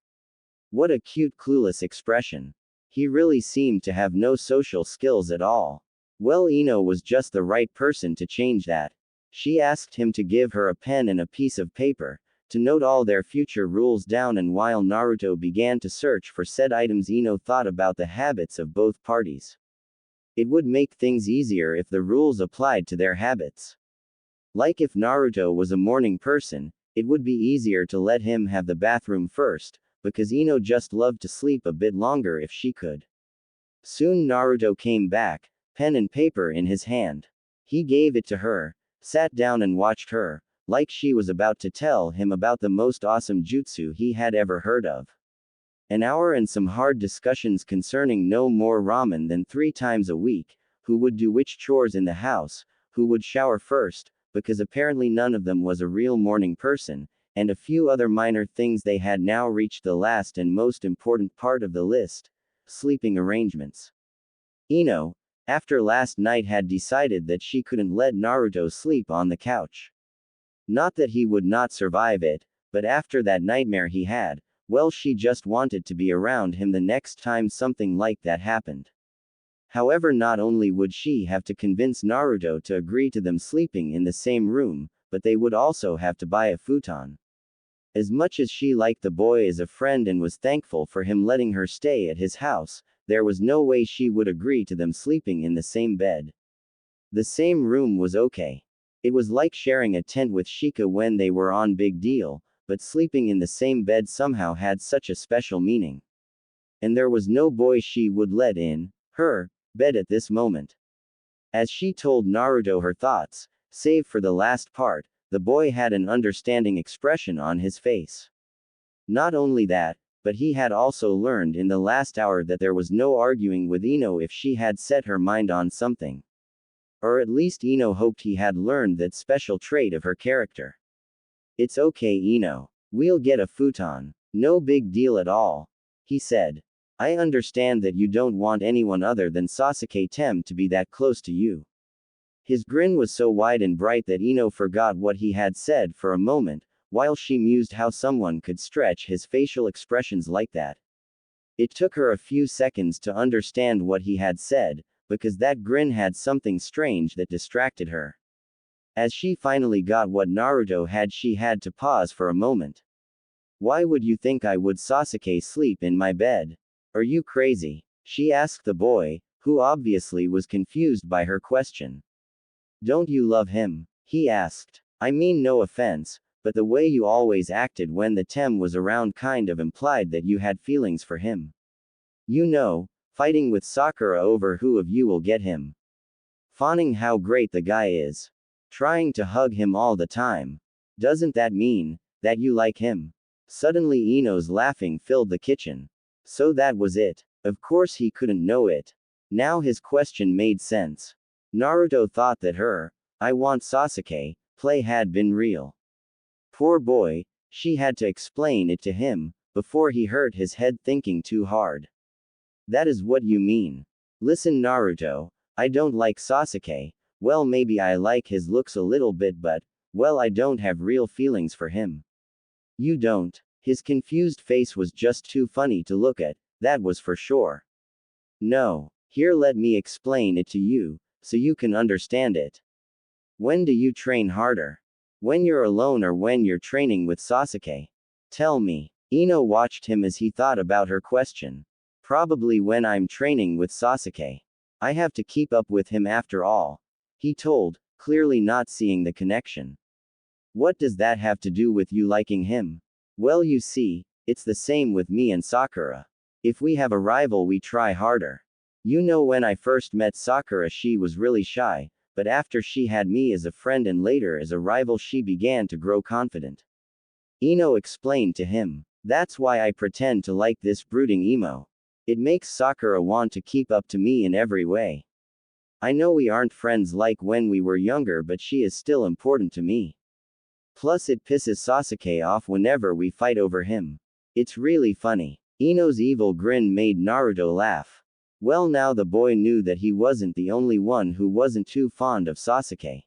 What a cute, clueless expression. He really seemed to have no social skills at all. Well, Ino was just the right person to change that. She asked him to give her a pen and a piece of paper, to note all their future rules down, and while Naruto began to search for said items, Ino thought about the habits of both parties. It would make things easier if the rules applied to their habits. Like if Naruto was a morning person, it would be easier to let him have the bathroom first, because Ino just loved to sleep a bit longer if she could. Soon Naruto came back, pen and paper in his hand. He gave it to her, sat down and watched her, like she was about to tell him about the most awesome jutsu he had ever heard of. An hour and some hard discussions concerning no more ramen than 3 times a week, who would do which chores in the house, who would shower first, because apparently none of them was a real morning person, and a few other minor things. They had now reached the last and most important part of the list, sleeping arrangements. Ino, after last night, had decided that she couldn't let Naruto sleep on the couch. Not that he would not survive it, but after that nightmare he had, well, she just wanted to be around him the next time something like that happened. However, not only would she have to convince Naruto to agree to them sleeping in the same room, but they would also have to buy a futon. As much as she liked the boy as a friend and was thankful for him letting her stay at his house, there was no way she would agree to them sleeping in the same bed. The same room was okay. It was like sharing a tent with Shika when they were on Big Deal, but sleeping in the same bed somehow had such a special meaning. And there was no boy she would let in her bed at this moment. As she told Naruto her thoughts, save for the last part, the boy had an understanding expression on his face. Not only that, but he had also learned in the last hour that there was no arguing with Ino if she had set her mind on something. Or at least Ino hoped he had learned that special trait of her character. It's okay, Ino. We'll get a futon. No big deal at all, he said. I understand that you don't want anyone other than Sasuke Tem to be that close to you. His grin was so wide and bright that Ino forgot what he had said for a moment, while she mused how someone could stretch his facial expressions like that. It took her a few seconds to understand what he had said, because that grin had something strange that distracted her. As she finally got what Naruto had, she had to pause for a moment. Why would you think I would Sasuke sleep in my bed? Are you crazy? She asked the boy, who obviously was confused by her question. Don't you love him? He asked. I mean, no offense, but the way you always acted when the Tem was around kind of implied that you had feelings for him. You know, fighting with Sakura over who of you will get him. Fawning how great the guy is. Trying to hug him all the time. Doesn't that mean that you like him? Suddenly Ino's laughing filled the kitchen. So that was it. Of course he couldn't know it. Now his question made sense. Naruto thought that her, "I want Sasuke," play had been real. Poor boy, she had to explain it to him, before he hurt his head thinking too hard. That is what you mean. Listen Naruto, I don't like Sasuke, well maybe I like his looks a little bit but, well I don't have real feelings for him. You don't? His confused face was just too funny to look at, that was for sure. No. Here let me explain it to you, so you can understand it. When do you train harder? When you're alone or when you're training with Sasuke? Tell me. Ino watched him as he thought about her question. Probably when I'm training with Sasuke. I have to keep up with him after all. He told, clearly not seeing the connection. What does that have to do with you liking him? Well you see, it's the same with me and Sakura. If we have a rival we try harder. You know when I first met Sakura she was really shy, but after she had me as a friend and later as a rival she began to grow confident. Ino explained to him. That's why I pretend to like this brooding emo. It makes Sakura want to keep up to me in every way. I know we aren't friends like when we were younger but she is still important to me. Plus it pisses Sasuke off whenever we fight over him. It's really funny. Ino's evil grin made Naruto laugh. Well now the boy knew that he wasn't the only one who wasn't too fond of Sasuke.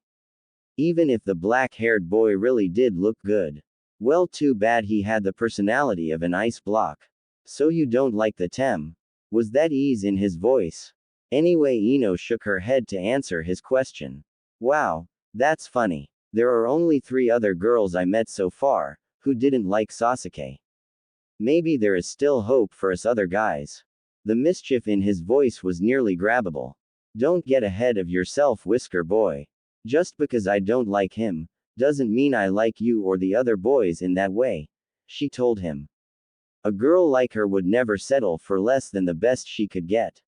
Even if the black-haired boy really did look good. Well too bad he had the personality of an ice block. So you don't like the Tem? Was that ease in his voice? Anyway Ino shook her head to answer his question. Wow, that's funny. There are only 3 other girls I met so far, who didn't like Sasuke. Maybe there is still hope for us other guys. The mischief in his voice was nearly grabbable. Don't get ahead of yourself Whisker boy. Just because I don't like him, doesn't mean I like you or the other boys in that way, she told him. A girl like her would never settle for less than the best she could get.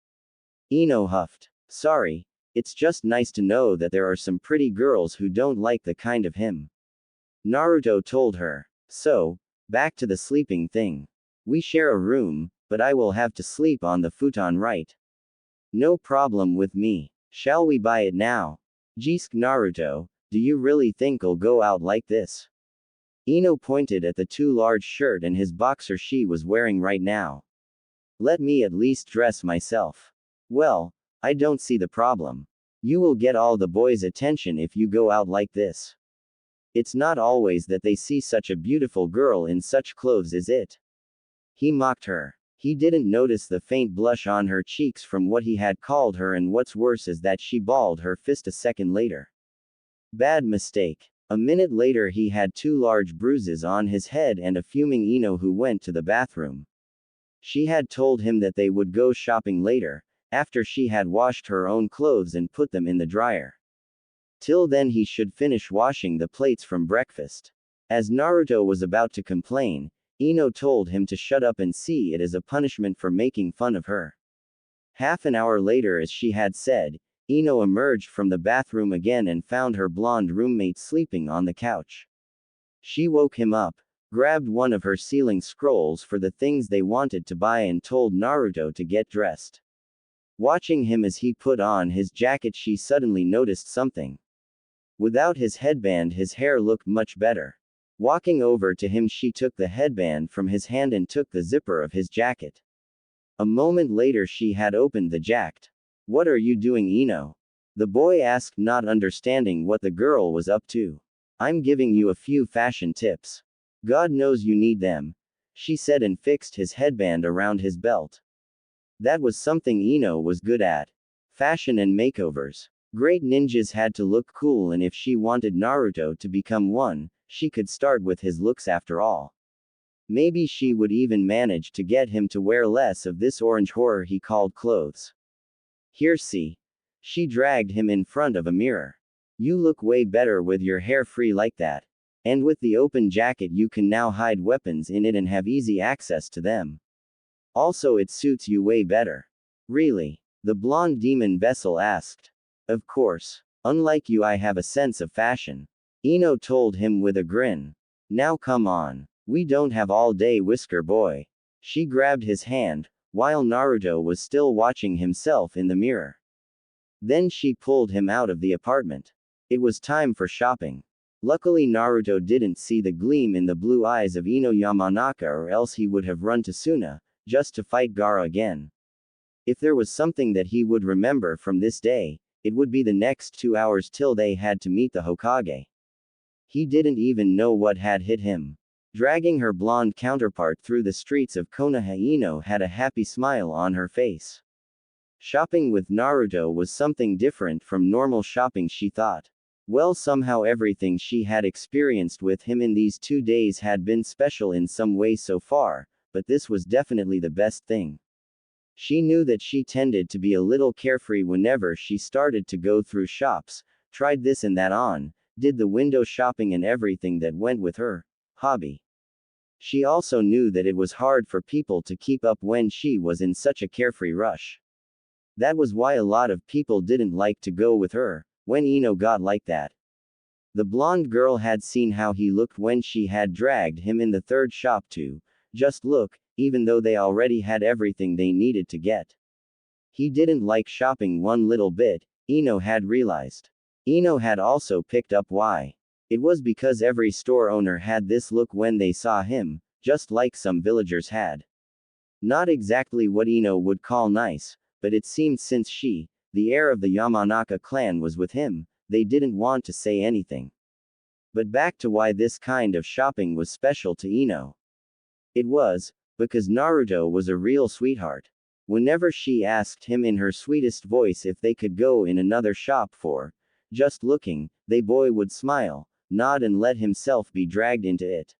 Ino huffed. Sorry, it's just nice to know that there are some pretty girls who don't like the kind of him. Naruto told her. So, back to the sleeping thing. We share a room, but I will have to sleep on the futon right? No problem with me. Shall we buy it now? Jisk Naruto, do you really think I'll go out like this? Ino pointed at the too large shirt and his boxer she was wearing right now. Let me at least dress myself. Well, I don't see the problem. You will get all the boys' attention if you go out like this. It's not always that they see such a beautiful girl in such clothes, is it? He mocked her. He didn't notice the faint blush on her cheeks from what he had called her, and what's worse is that she balled her fist a second later. Bad mistake. A minute later he had 2 large bruises on his head and a fuming Ino who went to the bathroom. She had told him that they would go shopping later, after she had washed her own clothes and put them in the dryer. Till then he should finish washing the plates from breakfast. As Naruto was about to complain, Ino told him to shut up and see it as a punishment for making fun of her. Half an hour later, as she had said, Ino emerged from the bathroom again and found her blonde roommate sleeping on the couch. She woke him up, grabbed one of her ceiling scrolls for the things they wanted to buy and told Naruto to get dressed. Watching him as he put on his jacket, she suddenly noticed something. Without his headband his hair looked much better. Walking over to him she took the headband from his hand and took the zipper of his jacket. A moment later she had opened the jacket. What are you doing, Ino? The boy asked, not understanding what the girl was up to. I'm giving you a few fashion tips. God knows you need them, she said and fixed his headband around his belt. That was something Ino was good at. Fashion and makeovers. Great ninjas had to look cool, and if she wanted Naruto to become one, she could start with his looks after all. Maybe she would even manage to get him to wear less of this orange horror he called clothes. Here, see. She dragged him in front of a mirror. You look way better with your hair free like that. And with the open jacket you can now hide weapons in it and have easy access to them. Also it suits you way better. Really? The blonde demon vessel asked. Of course. Unlike you I have a sense of fashion. Ino told him with a grin. Now come on. We don't have all day, Whisker Boy. She grabbed his hand, while Naruto was still watching himself in the mirror. Then she pulled him out of the apartment. It was time for shopping. Luckily Naruto didn't see the gleam in the blue eyes of Ino Yamanaka, or else he would have run to Suna, just to fight Gaara again. If there was something that he would remember from this day, it would be the next 2 hours till they had to meet the Hokage. He didn't even know what had hit him. Dragging her blonde counterpart through the streets of Konoha, Ino had a happy smile on her face. Shopping with Naruto was something different from normal shopping, she thought. Well, somehow everything she had experienced with him in these 2 days had been special in some way so far, but this was definitely the best thing. She knew that she tended to be a little carefree whenever she started to go through shops, tried this and that on, did the window shopping and everything that went with her hobby. She also knew that it was hard for people to keep up when she was in such a carefree rush. That was why a lot of people didn't like to go with her, when Ino got like that. The blonde girl had seen how he looked when she had dragged him in the third shop to just look, even though they already had everything they needed to get. He didn't like shopping one little bit, Ino had realized. Ino had also picked up why. It was because every store owner had this look when they saw him, just like some villagers had. Not exactly what Ino would call nice, but it seemed since the heir of the Yamanaka clan, was with him, they didn't want to say anything. But back to why this kind of shopping was special to Ino. It was because Naruto was a real sweetheart. Whenever she asked him in her sweetest voice if they could go in another shop for just looking, the boy would smile, nod and let himself be dragged into it.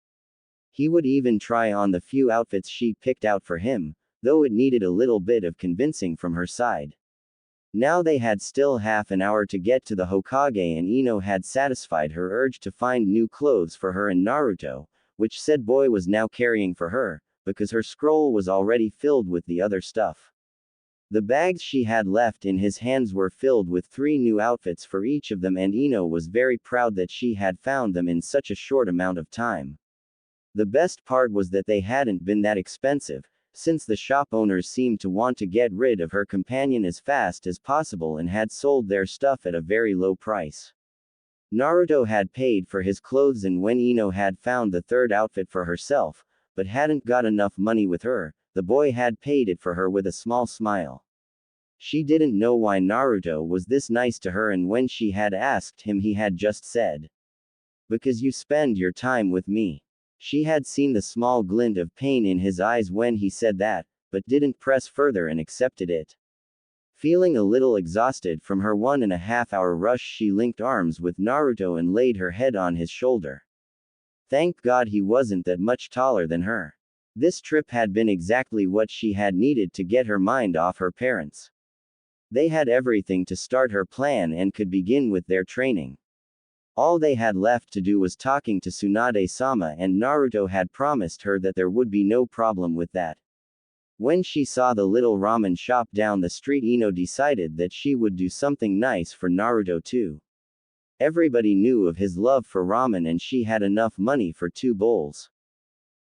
He would even try on the few outfits she picked out for him, though it needed a little bit of convincing from her side. Now they had still half an hour to get to the Hokage, and Ino had satisfied her urge to find new clothes for her and Naruto, which said boy was now carrying for her, because her scroll was already filled with the other stuff. The bags she had left in his hands were filled with 3 new outfits for each of them, and Ino was very proud that she had found them in such a short amount of time. The best part was that they hadn't been that expensive, since the shop owners seemed to want to get rid of her companion as fast as possible and had sold their stuff at a very low price. Naruto had paid for his clothes, and when Ino had found the third outfit for herself, but hadn't got enough money with her, the boy had paid it for her with a small smile. She didn't know why Naruto was this nice to her, and when she had asked him he had just said, "Because you spend your time with me." She had seen the small glint of pain in his eyes when he said that, but didn't press further and accepted it. Feeling a little exhausted from her 1.5-hour rush, she linked arms with Naruto and laid her head on his shoulder. Thank God he wasn't that much taller than her. This trip had been exactly what she had needed to get her mind off her parents. They had everything to start her plan and could begin with their training. All they had left to do was talking to Tsunade-sama, and Naruto had promised her that there would be no problem with that. When she saw the little ramen shop down the street, Ino decided that she would do something nice for Naruto too. Everybody knew of his love for ramen, and she had enough money for 2 bowls.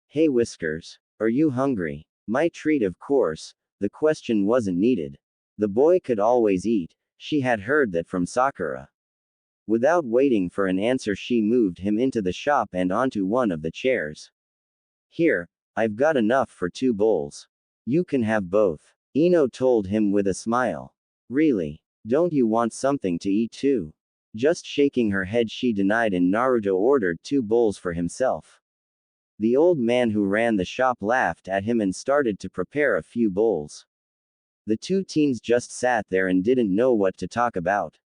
Hey Whiskers, are you hungry? My treat, of course. The question wasn't needed. The boy could always eat, she had heard that from Sakura. Without waiting for an answer, she moved him into the shop and onto one of the chairs. Here, I've got enough for 2 bowls. You can have both, Ino told him with a smile. Really? Don't you want something to eat too? Just shaking her head, she denied, and Naruto ordered 2 bowls for himself. The old man who ran the shop laughed at him and started to prepare a few bowls. The 2 teens just sat there and didn't know what to talk about.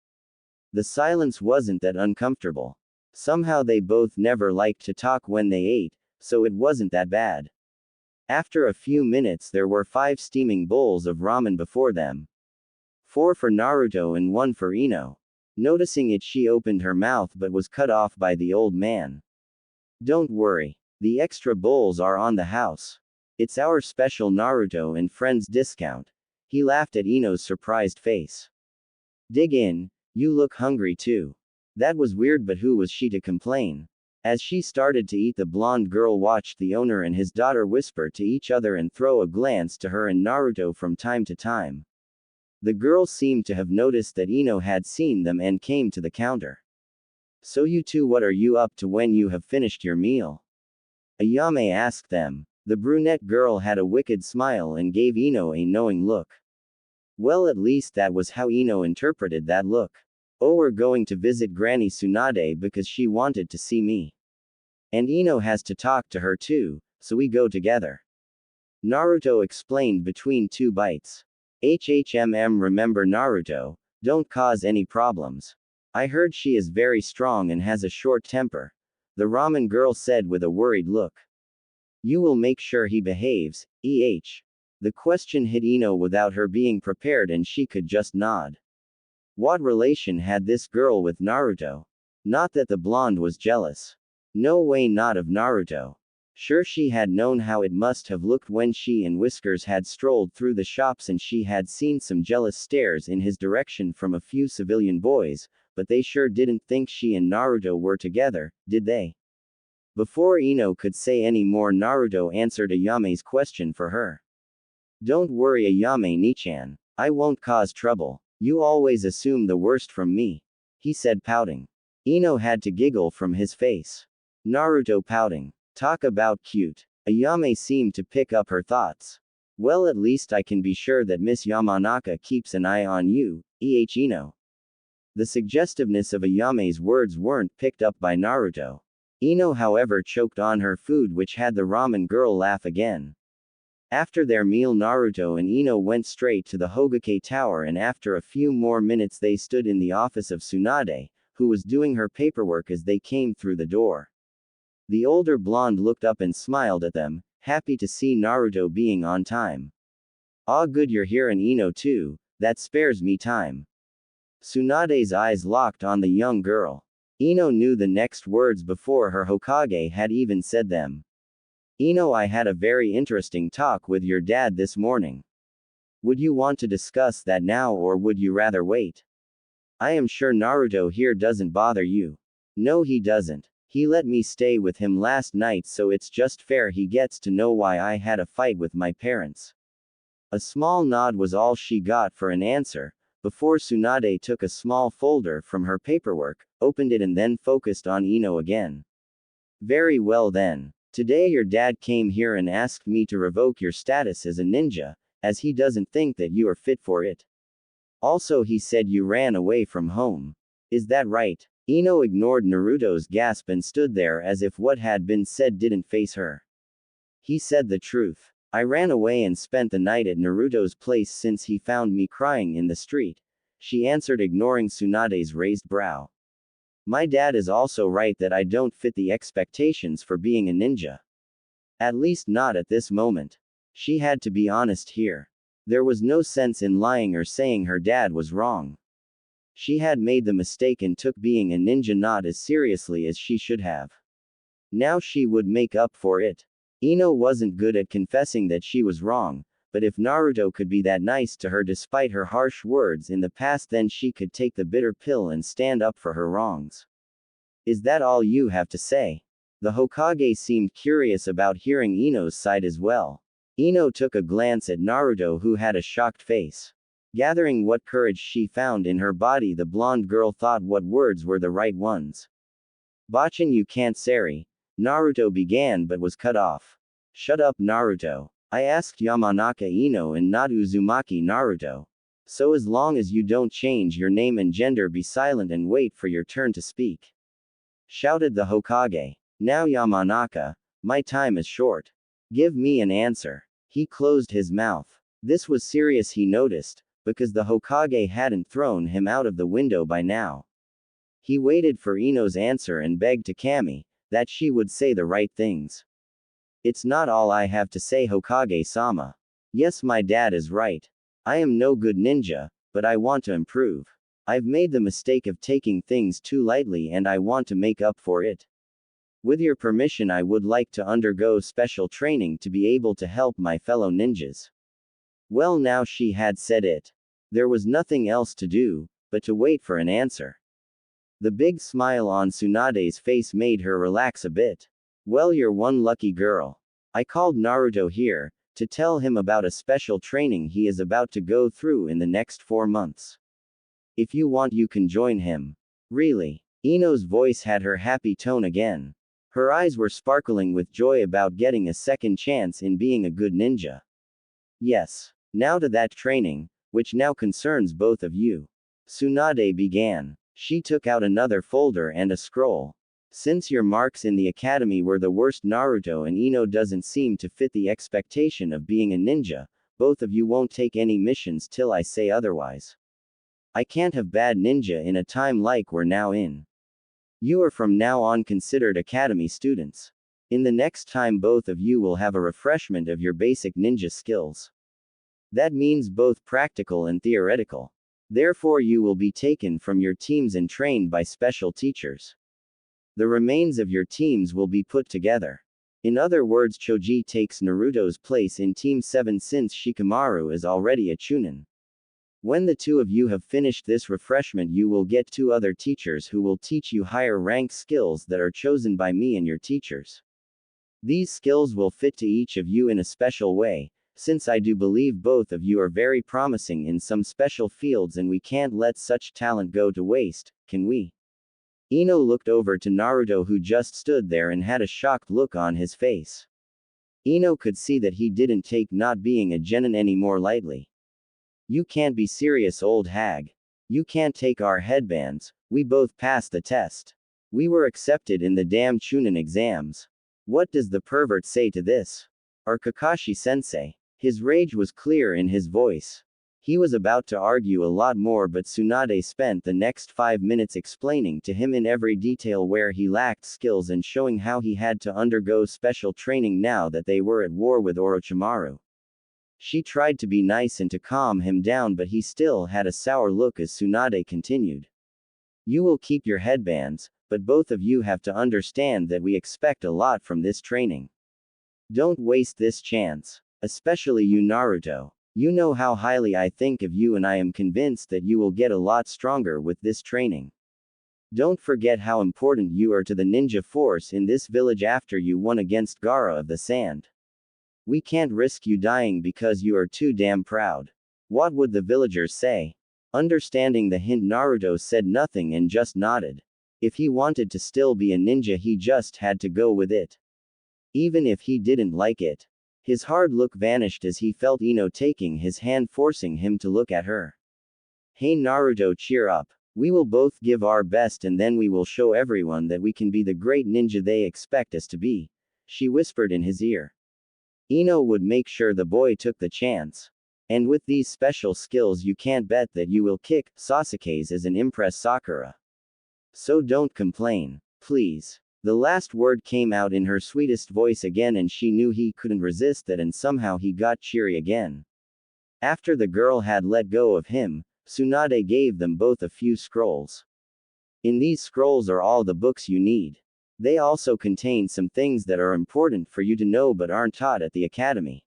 The silence wasn't that uncomfortable. Somehow they both never liked to talk when they ate, so it wasn't that bad. After a few minutes, there were 5 steaming bowls of ramen before them. 4 for Naruto and 1 for Ino. Noticing it, she opened her mouth but was cut off by the old man. Don't worry. The extra bowls are on the house. It's our special Naruto and Friends discount. He laughed at Ino's surprised face. Dig in, you look hungry too. That was weird, but who was she to complain? As she started to eat, the blonde girl watched the owner and his daughter whisper to each other and throw a glance to her and Naruto from time to time. The girl seemed to have noticed that Ino had seen them and came to the counter. So you two, what are you up to when you have finished your meal? Ayame asked them. The brunette girl had a wicked smile and gave Ino a knowing look. Well, at least that was how Ino interpreted that look. Oh, we're going to visit Granny Tsunade because she wanted to see me. And Ino has to talk to her too, so we go together. Naruto explained between two bites. Remember Naruto, don't cause any problems. I heard she is very strong and has a short temper. The ramen girl said with a worried look. You will make sure he behaves, The question hit Ino without her being prepared and she could just nod. What relation had this girl with Naruto? Not that the blonde was jealous. No way, not of Naruto. Sure, she had known how it must have looked when she and Whiskers had strolled through the shops and she had seen some jealous stares in his direction from a few civilian boys, but they sure didn't think she and Naruto were together, did they? Before Ino could say any more, Naruto answered Ayame's question for her. Don't worry, Ayame Nichan. I won't cause trouble. You always assume the worst from me, he said, pouting. Ino had to giggle from his face. Naruto pouting. Talk about cute. Ayame seemed to pick up her thoughts. Well, at least I can be sure that Miss Yamanaka keeps an eye on you, Ino. The suggestiveness of Ayame's words weren't picked up by Naruto. Ino, however, choked on her food, which had the ramen girl laugh again. After their meal, Naruto and Ino went straight to the Hogake Tower, and after a few more minutes they stood in the office of Tsunade, who was doing her paperwork as they came through the door. The older blonde looked up and smiled at them, happy to see Naruto being on time. Ah, good you're here, and Ino too, that spares me time. Tsunade's eyes locked on the young girl. Ino knew the next words before her Hokage had even said them. Ino, I had a very interesting talk with your dad this morning. Would you want to discuss that now, or would you rather wait? I am sure Naruto here doesn't bother you. No, he doesn't. He let me stay with him last night, so it's just fair he gets to know why I had a fight with my parents. A small nod was all she got for an answer, before Tsunade took a small folder from her paperwork, opened it and then focused on Ino again. Very well then. Today your dad came here and asked me to revoke your status as a ninja, as he doesn't think that you are fit for it. Also, he said you ran away from home. Is that right? Ino ignored Naruto's gasp and stood there as if what had been said didn't faze her. He said the truth. I ran away and spent the night at Naruto's place since he found me crying in the street, she answered, ignoring Tsunade's raised brow. My dad is also right that I don't fit the expectations for being a ninja. At least not at this moment. She had to be honest here. There was no sense in lying or saying her dad was wrong. She had made the mistake and took being a ninja not as seriously as she should have. Now she would make up for it. Ino wasn't good at confessing that she was wrong, but if Naruto could be that nice to her despite her harsh words in the past, then she could take the bitter pill and stand up for her wrongs. Is that all you have to say? The Hokage seemed curious about hearing Ino's side as well. Ino took a glance at Naruto, who had a shocked face. Gathering what courage she found in her body, the blonde girl thought what words were the right ones. Bachin, you can't sari. Naruto began but was cut off. Shut up, Naruto. I asked Yamanaka Ino and not Uzumaki Naruto. So as long as you don't change your name and gender, be silent and wait for your turn to speak. Shouted the Hokage. Now Yamanaka, my time is short. Give me an answer. He closed his mouth. This was serious, he noticed, because the Hokage hadn't thrown him out of the window by now. He waited for Ino's answer and begged to Kami that she would say the right things. It's not all I have to say, Hokage-sama. Yes, my dad is right. I am no good ninja, but I want to improve. I've made the mistake of taking things too lightly and I want to make up for it. With your permission, I would like to undergo special training to be able to help my fellow ninjas. Well, now she had said it. There was nothing else to do, but to wait for an answer. The big smile on Tsunade's face made her relax a bit. Well, you're one lucky girl. I called Naruto here, to tell him about a special training he is about to go through in the next 4 months. If you want, you can join him. Really? Ino's voice had her happy tone again. Her eyes were sparkling with joy about getting a second chance in being a good ninja. Yes. Now to that training, which now concerns both of you. Tsunade began. She took out another folder and a scroll. Since your marks in the academy were the worst, Naruto and Ino doesn't seem to fit the expectation of being a ninja, both of you won't take any missions till I say otherwise. I can't have bad ninja in a time like we're now in. You are from now on considered academy students. In the next time, both of you will have a refreshment of your basic ninja skills. That means both practical and theoretical. Therefore, you will be taken from your teams and trained by special teachers. The remains of your teams will be put together. In other words, Choji takes Naruto's place in Team 7 since Shikamaru is already a Chunin. When the two of you have finished this refreshment, you will get 2 other teachers who will teach you higher rank skills that are chosen by me and your teachers. These skills will fit to each of you in a special way, since I do believe both of you are very promising in some special fields and we can't let such talent go to waste, can we? Ino looked over to Naruto, who just stood there and had a shocked look on his face. Ino could see that he didn't take not being a genin anymore lightly. You can't be serious, old hag. You can't take our headbands. We both passed the test. We were accepted in the damn Chunin exams. What does the pervert say to this? Our Kakashi-sensei. His rage was clear in his voice. He was about to argue a lot more, but Tsunade spent the next 5 minutes explaining to him in every detail where he lacked skills and showing how he had to undergo special training now that they were at war with Orochimaru. She tried to be nice and to calm him down, but he still had a sour look as Tsunade continued. You will keep your headbands, but both of you have to understand that we expect a lot from this training. Don't waste this chance. Especially you, Naruto. You know how highly I think of you, and I am convinced that you will get a lot stronger with this training. Don't forget how important you are to the ninja force in this village after you won against Gaara of the Sand. We can't risk you dying because you are too damn proud. What would the villagers say? Understanding the hint, Naruto said nothing and just nodded. If he wanted to still be a ninja, he just had to go with it. Even if he didn't like it. His hard look vanished as he felt Ino taking his hand, forcing him to look at her. Hey Naruto, cheer up. We will both give our best and then we will show everyone that we can be the great ninja they expect us to be, she whispered in his ear. Ino would make sure the boy took the chance. And with these special skills, you can't bet that you will kick Sasuke's as and impress Sakura. So don't complain. Please. The last word came out in her sweetest voice again, and she knew he couldn't resist that, and somehow he got cheery again. After the girl had let go of him, Tsunade gave them both a few scrolls. In these scrolls are all the books you need. They also contain some things that are important for you to know but aren't taught at the academy.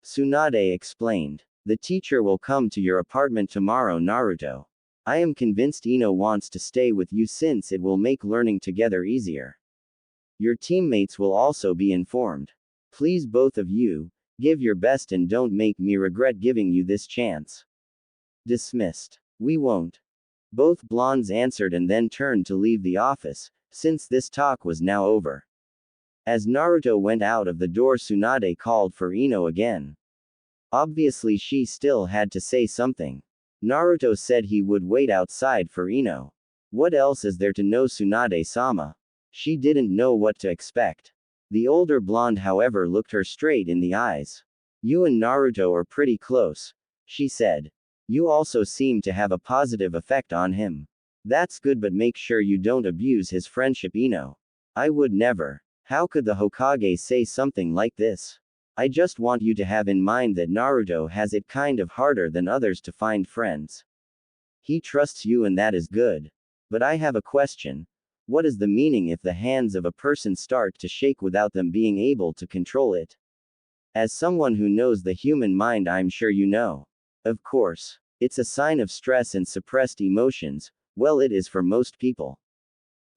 Tsunade explained. The teacher will come to your apartment tomorrow, Naruto. I am convinced Ino wants to stay with you since it will make learning together easier. Your teammates will also be informed. Please, both of you, give your best and don't make me regret giving you this chance. Dismissed. We won't. Both blondes answered and then turned to leave the office, since this talk was now over. As Naruto went out of the door, Tsunade called for Ino again. Obviously she still had to say something. Naruto said he would wait outside for Ino. What else is there to know, Tsunade-sama? She didn't know what to expect. The older blonde, however, looked her straight in the eyes. You and Naruto are pretty close, she said. You also seem to have a positive effect on him. That's good, but make sure you don't abuse his friendship, Ino. I would never. How could the Hokage say something like this? I just want you to have in mind that Naruto has it kind of harder than others to find friends. He trusts you and that is good. But I have a question. What is the meaning if the hands of a person start to shake without them being able to control it? As someone who knows the human mind, I'm sure you know. Of course. It's a sign of stress and suppressed emotions. Well, it is for most people.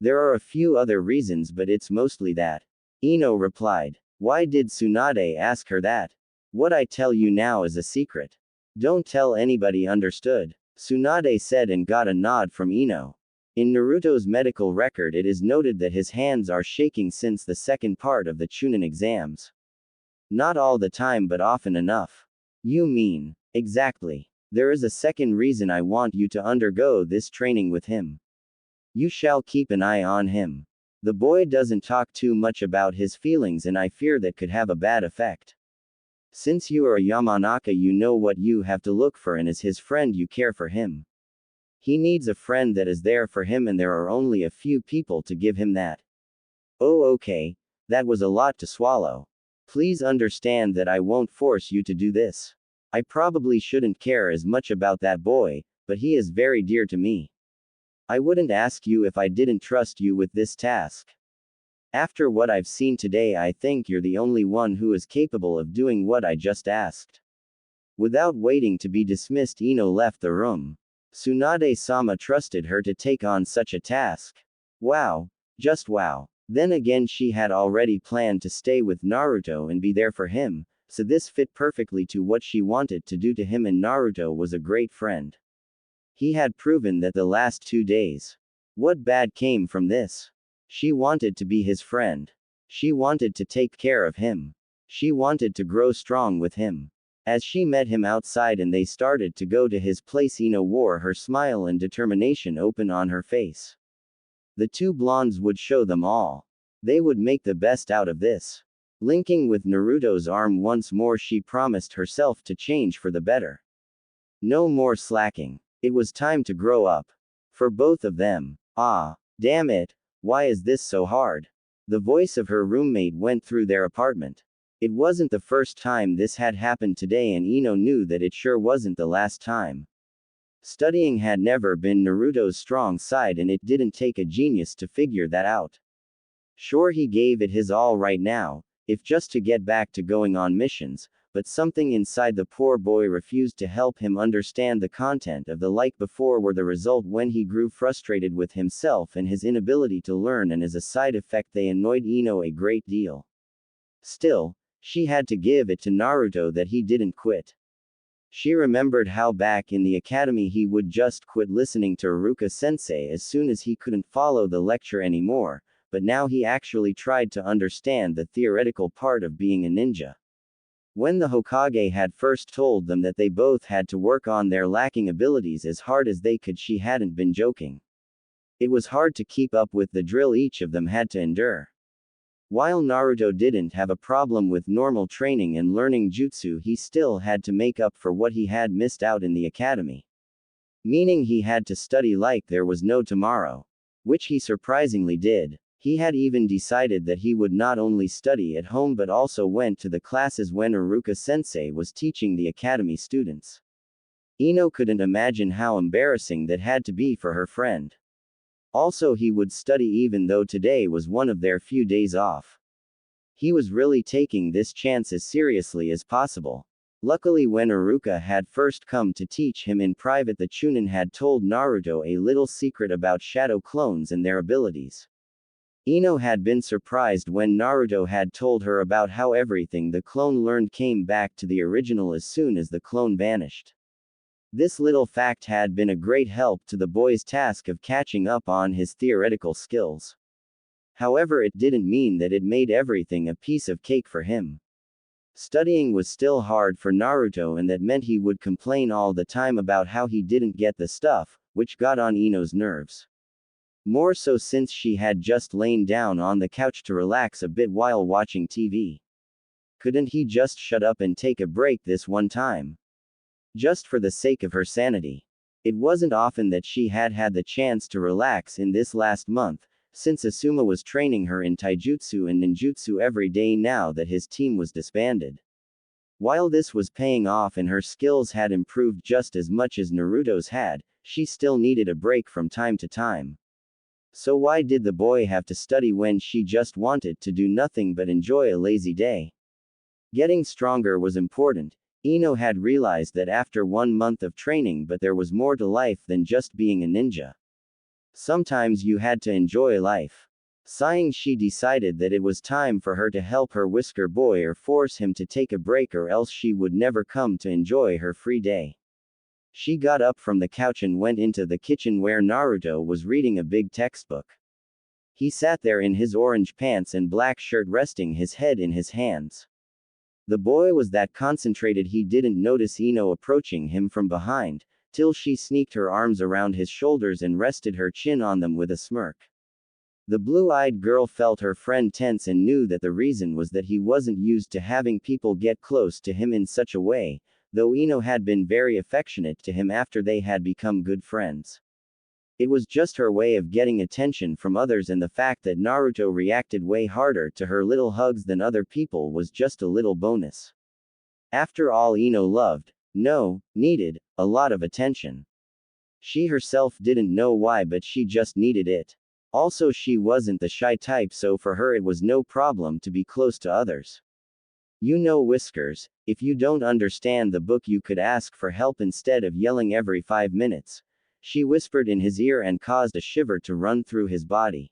There are a few other reasons, but it's mostly that. Ino replied. Why did Tsunade ask her that? What I tell you now is a secret. Don't tell anybody, understood? Tsunade said and got a nod from Ino. In Naruto's medical record, it is noted that his hands are shaking since the second part of the Chunin exams. Not all the time, but often enough. You mean? Exactly. There is a second reason I want you to undergo this training with him. You shall keep an eye on him. The boy doesn't talk too much about his feelings, and I fear that could have a bad effect. Since you are a Yamanaka, you know what you have to look for, and as his friend, you care for him. He needs a friend that is there for him, and there are only a few people to give him that. Oh, okay. That was a lot to swallow. Please understand that I won't force you to do this. I probably shouldn't care as much about that boy, but he is very dear to me. I wouldn't ask you if I didn't trust you with this task. After what I've seen today, I think you're the only one who is capable of doing what I just asked. Without waiting to be dismissed, Ino left the room. Tsunade-sama trusted her to take on such a task. Wow. Just wow. Then again, she had already planned to stay with Naruto and be there for him, so this fit perfectly to what she wanted to do to him, and Naruto was a great friend. He had proven that the last 2 days. What bad came from this? She wanted to be his friend. She wanted to take care of him. She wanted to grow strong with him. As she met him outside and they started to go to his place, Ino wore her smile and determination open on her face. The two blondes would show them all. They would make the best out of this. Linking with Naruto's arm once more, she promised herself to change for the better. No more slacking. It was time to grow up. For both of them. Ah, damn it. Why is this so hard? The voice of her roommate went through their apartment. It wasn't the first time this had happened today, and Ino knew that it sure wasn't the last time. Studying had never been Naruto's strong side, and it didn't take a genius to figure that out. Sure, he gave it his all right now, if just to get back to going on missions, but something inside the poor boy refused to help him understand the content of the like before were the result when he grew frustrated with himself and his inability to learn, and as a side effect they annoyed Ino a great deal. Still, she had to give it to Naruto that he didn't quit. She remembered how back in the academy he would just quit listening to Iruka-sensei as soon as he couldn't follow the lecture anymore, but now he actually tried to understand the theoretical part of being a ninja. When the Hokage had first told them that they both had to work on their lacking abilities as hard as they could, she hadn't been joking. It was hard to keep up with the drill each of them had to endure. While Naruto didn't have a problem with normal training and learning jutsu, he still had to make up for what he had missed out in the academy. Meaning he had to study like there was no tomorrow. Which he surprisingly did. He had even decided that he would not only study at home but also went to the classes when Iruka-sensei was teaching the academy students. Ino couldn't imagine how embarrassing that had to be for her friend. Also, he would study even though today was one of their few days off. He was really taking this chance as seriously as possible. Luckily, when Iruka had first come to teach him in private, the Chunin had told Naruto a little secret about shadow clones and their abilities. Ino had been surprised when Naruto had told her about how everything the clone learned came back to the original as soon as the clone vanished. This little fact had been a great help to the boy's task of catching up on his theoretical skills. However, it didn't mean that it made everything a piece of cake for him. Studying was still hard for Naruto, and that meant he would complain all the time about how he didn't get the stuff, which got on Ino's nerves. More so since she had just lain down on the couch to relax a bit while watching TV. Couldn't he just shut up and take a break this one time? Just for the sake of her sanity. It wasn't often that she had had the chance to relax in this last month, since Asuma was training her in taijutsu and ninjutsu every day now that his team was disbanded. While this was paying off and her skills had improved just as much as Naruto's had, she still needed a break from time to time. So why did the boy have to study when she just wanted to do nothing but enjoy a lazy day? Getting stronger was important. Ino had realized that after 1 month of training, but there was more to life than just being a ninja. Sometimes you had to enjoy life. Sighing, she decided that it was time for her to help her whisker boy or force him to take a break, or else she would never come to enjoy her free day. She got up from the couch and went into the kitchen where Naruto was reading a big textbook. He sat there in his orange pants and black shirt, resting his head in his hands. The boy was that concentrated he didn't notice Ino approaching him from behind, till she sneaked her arms around his shoulders and rested her chin on them with a smirk. The blue-eyed girl felt her friend tense and knew that the reason was that he wasn't used to having people get close to him in such a way, though Ino had been very affectionate to him after they had become good friends. It was just her way of getting attention from others, and the fact that Naruto reacted way harder to her little hugs than other people was just a little bonus. After all, Ino loved, no, needed, a lot of attention. She herself didn't know why, but she just needed it. Also, she wasn't the shy type, so for her it was no problem to be close to others. You know, Whiskers, if you don't understand the book, you could ask for help instead of yelling every 5 minutes. She whispered in his ear and caused a shiver to run through his body.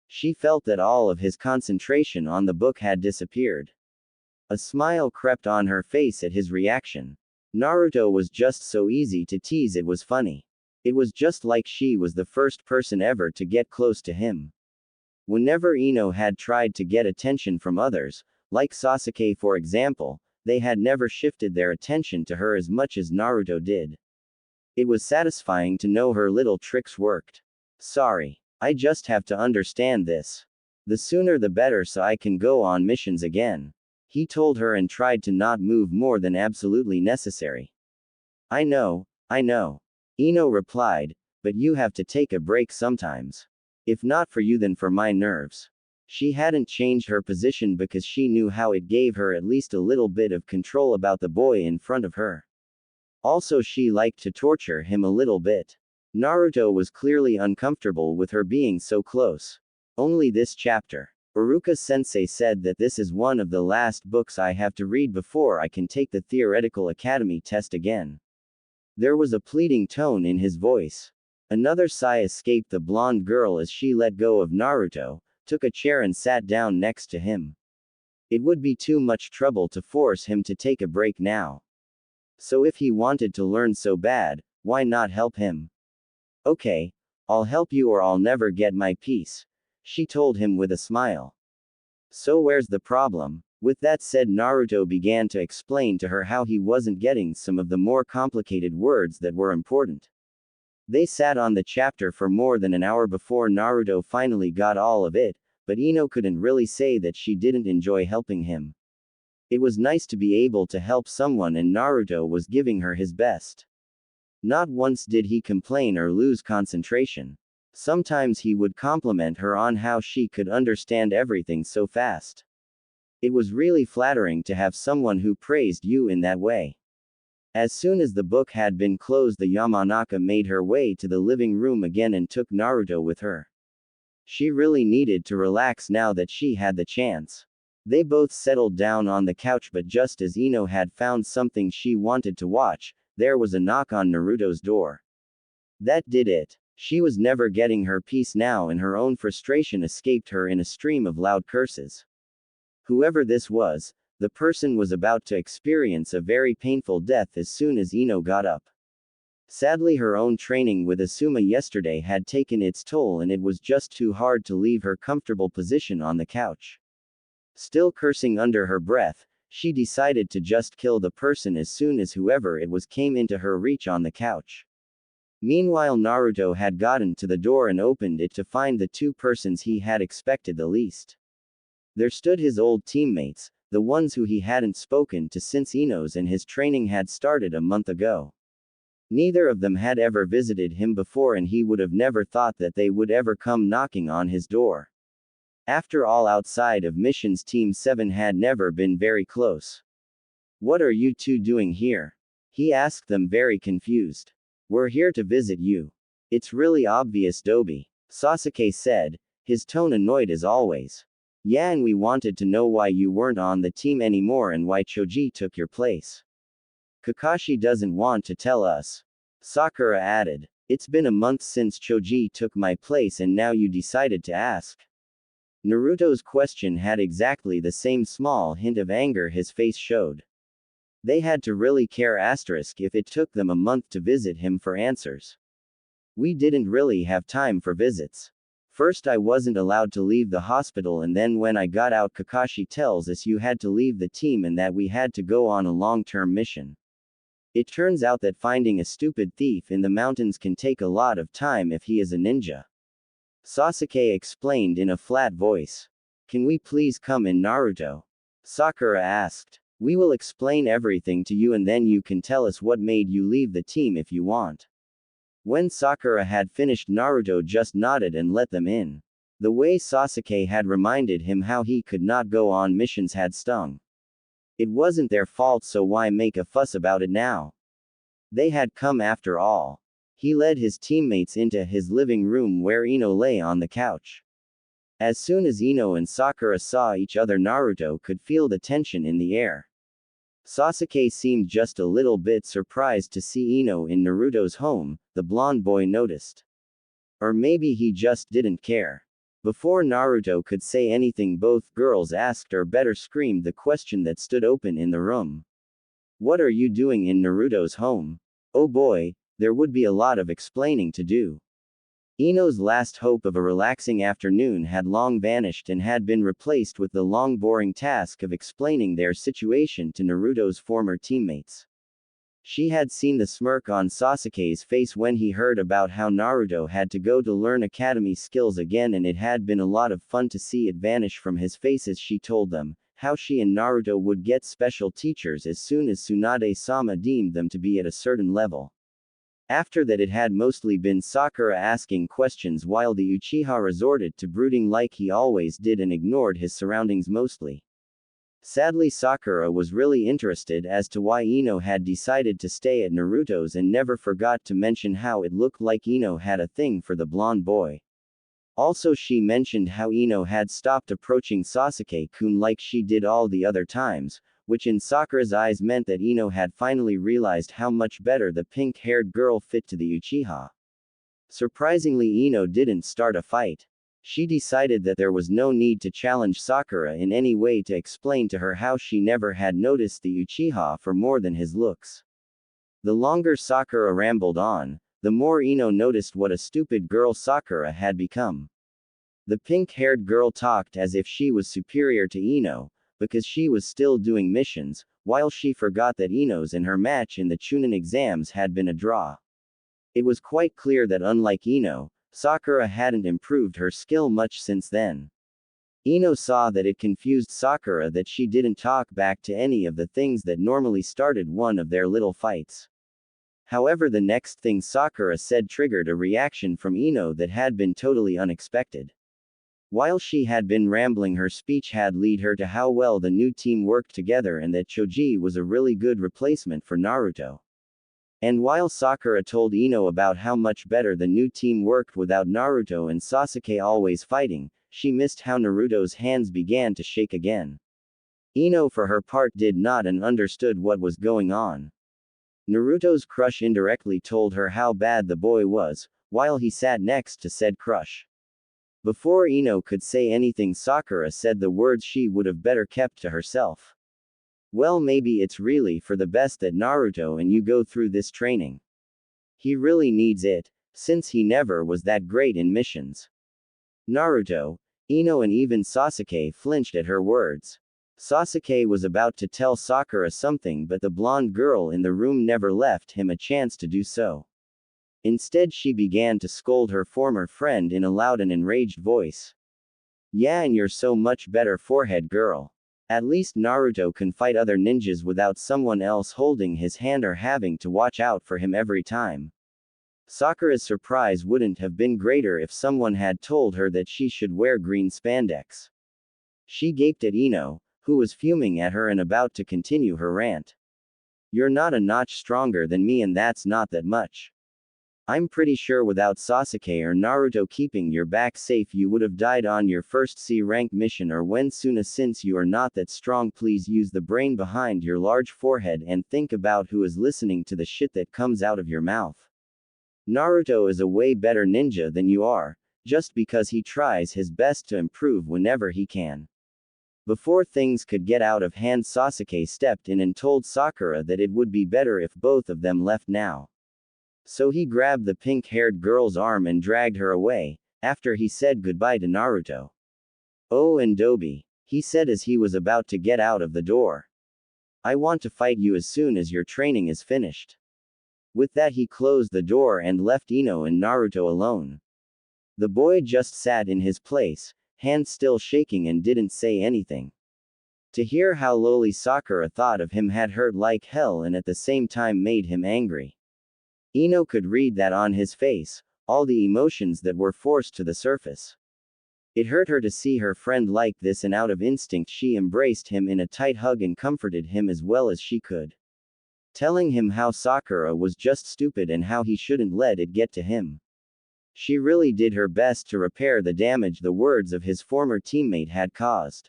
She felt that all of his concentration on the book had disappeared. A smile crept on her face at his reaction. Naruto was just so easy to tease, it was funny. It was just like she was the first person ever to get close to him. Whenever Ino had tried to get attention from others, like Sasuke for example, they had never shifted their attention to her as much as Naruto did. It was satisfying to know her little tricks worked. Sorry. I just have to understand this. The sooner the better, so I can go on missions again. He told her and tried to not move more than absolutely necessary. I know. Ino replied, but you have to take a break sometimes. If not for you, then for my nerves. She hadn't changed her position because she knew how it gave her at least a little bit of control about the boy in front of her. Also, she liked to torture him a little bit. Naruto was clearly uncomfortable with her being so close. Only this chapter. Iruka-sensei said that this is one of the last books I have to read before I can take the theoretical academy test again. There was a pleading tone in his voice. Another sigh escaped the blonde girl as she let go of Naruto, took a chair and sat down next to him. It would be too much trouble to force him to take a break now. So if he wanted to learn so bad, why not help him? Okay, I'll help you or I'll never get my peace, she told him with a smile. So where's the problem? With that said, Naruto began to explain to her how he wasn't getting some of the more complicated words that were important. They sat on the chapter for more than an hour before Naruto finally got all of it, but Ino couldn't really say that she didn't enjoy helping him. It was nice to be able to help someone, and Naruto was giving her his best. Not once did he complain or lose concentration. Sometimes he would compliment her on how she could understand everything so fast. It was really flattering to have someone who praised you in that way. As soon as the book had been closed, the Yamanaka made her way to the living room again and took Naruto with her. She really needed to relax now that she had the chance. They both settled down on the couch, but just as Ino had found something she wanted to watch, there was a knock on Naruto's door. That did it. She was never getting her peace now, and her own frustration escaped her in a stream of loud curses. Whoever this was, the person was about to experience a very painful death as soon as Ino got up. Sadly, her own training with Asuma yesterday had taken its toll, and it was just too hard to leave her comfortable position on the couch. Still cursing under her breath, she decided to just kill the person as soon as whoever it was came into her reach on the couch. Meanwhile, Naruto had gotten to the door and opened it to find the two persons he had expected the least. There stood his old teammates, the ones who he hadn't spoken to since Ino's and his training had started a month ago. Neither of them had ever visited him before, and he would have never thought that they would ever come knocking on his door. After all, outside of missions, Team 7 had never been very close. What are you two doing here? He asked them, very confused. We're here to visit you. It's really obvious, Dobi. Sasuke said, his tone annoyed as always. Yeah, and we wanted to know why you weren't on the team anymore and why Choji took your place. Kakashi doesn't want to tell us. Sakura added. It's been a month since Choji took my place and now you decided to ask. Naruto's question had exactly the same small hint of anger his face showed. They had to really care if it took them a month to visit him for answers. We didn't really have time for visits. First I wasn't allowed to leave the hospital and then when I got out Kakashi tells us you had to leave the team and that we had to go on a long-term mission. It turns out that finding a stupid thief in the mountains can take a lot of time if he is a ninja. Sasuke explained in a flat voice. Can we please come in, Naruto? Sakura asked. We will explain everything to you and then you can tell us what made you leave the team if you want. When Sakura had finished, Naruto just nodded and let them in. The way Sasuke had reminded him how he could not go on missions had stung. It wasn't their fault, so why make a fuss about it now? They had come after all. He led his teammates into his living room where Ino lay on the couch. As soon as Ino and Sakura saw each other, Naruto could feel the tension in the air. Sasuke seemed just a little bit surprised to see Ino in Naruto's home, the blonde boy noticed. Or maybe he just didn't care. Before Naruto could say anything, both girls asked or better screamed the question that stood open in the room. What are you doing in Naruto's home? Oh boy, there would be a lot of explaining to do. Ino's last hope of a relaxing afternoon had long vanished and had been replaced with the long boring task of explaining their situation to Naruto's former teammates. She had seen the smirk on Sasuke's face when he heard about how Naruto had to go to learn academy skills again, and it had been a lot of fun to see it vanish from his face as she told them how she and Naruto would get special teachers as soon as Tsunade-sama deemed them to be at a certain level. After that, it had mostly been Sakura asking questions while the Uchiha resorted to brooding like he always did and ignored his surroundings mostly. Sadly, Sakura was really interested as to why Ino had decided to stay at Naruto's and never forgot to mention how it looked like Ino had a thing for the blonde boy. Also, she mentioned how Ino had stopped approaching Sasuke-kun like she did all the other times, which in Sakura's eyes meant that Ino had finally realized how much better the pink-haired girl fit to the Uchiha. Surprisingly, Ino didn't start a fight. She decided that there was no need to challenge Sakura in any way to explain to her how she never had noticed the Uchiha for more than his looks. The longer Sakura rambled on, the more Ino noticed what a stupid girl Sakura had become. The pink-haired girl talked as if she was superior to Ino, because she was still doing missions, while she forgot that Ino's and her match in the Chunin exams had been a draw. It was quite clear that unlike Ino, Sakura hadn't improved her skill much since then. Ino saw that it confused Sakura that she didn't talk back to any of the things that normally started one of their little fights. However, the next thing Sakura said triggered a reaction from Ino that had been totally unexpected. While she had been rambling, her speech had led her to how well the new team worked together and that Choji was a really good replacement for Naruto. And while Sakura told Ino about how much better the new team worked without Naruto and Sasuke always fighting, she missed how Naruto's hands began to shake again. Ino for her part did not and understood what was going on. Naruto's crush indirectly told her how bad the boy was, while he sat next to said crush. Before Ino could say anything, Sakura said the words she would have better kept to herself. Well, maybe it's really for the best that Naruto and you go through this training. He really needs it, since he never was that great in missions. Naruto, Ino and even Sasuke flinched at her words. Sasuke was about to tell Sakura something, but the blonde girl in the room never left him a chance to do so. Instead, she began to scold her former friend in a loud and enraged voice. Yeah, and you're so much better, forehead girl. At least Naruto can fight other ninjas without someone else holding his hand or having to watch out for him every time. Sakura's surprise wouldn't have been greater if someone had told her that she should wear green spandex. She gaped at Ino, who was fuming at her and about to continue her rant. You're not a notch stronger than me, and that's not that much. I'm pretty sure without Sasuke or Naruto keeping your back safe you would have died on your first C-rank mission or when Suna. Since you are not that strong, please use the brain behind your large forehead and think about who is listening to the shit that comes out of your mouth. Naruto is a way better ninja than you are, just because he tries his best to improve whenever he can. Before things could get out of hand, Sasuke stepped in and told Sakura that it would be better if both of them left now. So he grabbed the pink-haired girl's arm and dragged her away, after he said goodbye to Naruto. "Oh, and Dobi," he said as he was about to get out of the door. "I want to fight you as soon as your training is finished." With that he closed the door and left Ino and Naruto alone. The boy just sat in his place, hands still shaking, and didn't say anything. To hear how lowly Sakura thought of him had hurt like hell and at the same time made him angry. Ino could read that on his face, all the emotions that were forced to the surface. It hurt her to see her friend like this, and out of instinct she embraced him in a tight hug and comforted him as well as she could, telling him how Sakura was just stupid and how he shouldn't let it get to him. She really did her best to repair the damage the words of his former teammate had caused.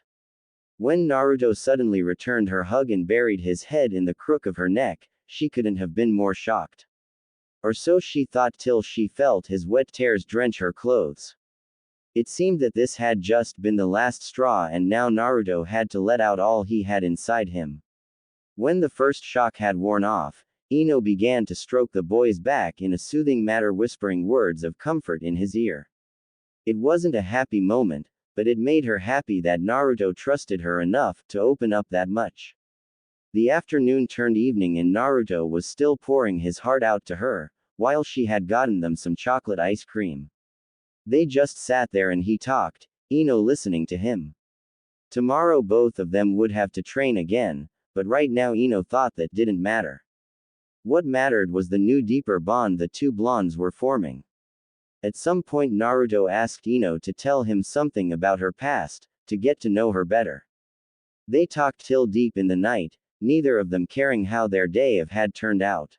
When Naruto suddenly returned her hug and buried his head in the crook of her neck, she couldn't have been more shocked. Or so she thought till she felt his wet tears drench her clothes. It seemed that this had just been the last straw, and now Naruto had to let out all he had inside him. When the first shock had worn off, Ino began to stroke the boy's back in a soothing manner, whispering words of comfort in his ear. It wasn't a happy moment, but it made her happy that Naruto trusted her enough to open up that much. The afternoon turned evening and Naruto was still pouring his heart out to her, while she had gotten them some chocolate ice cream. They just sat there and he talked, Ino listening to him. Tomorrow both of them would have to train again, but right now Ino thought that didn't matter. What mattered was the new deeper bond the two blondes were forming. At some point Naruto asked Ino to tell him something about her past, to get to know her better. They talked till deep in the night, neither of them caring how their day had turned out.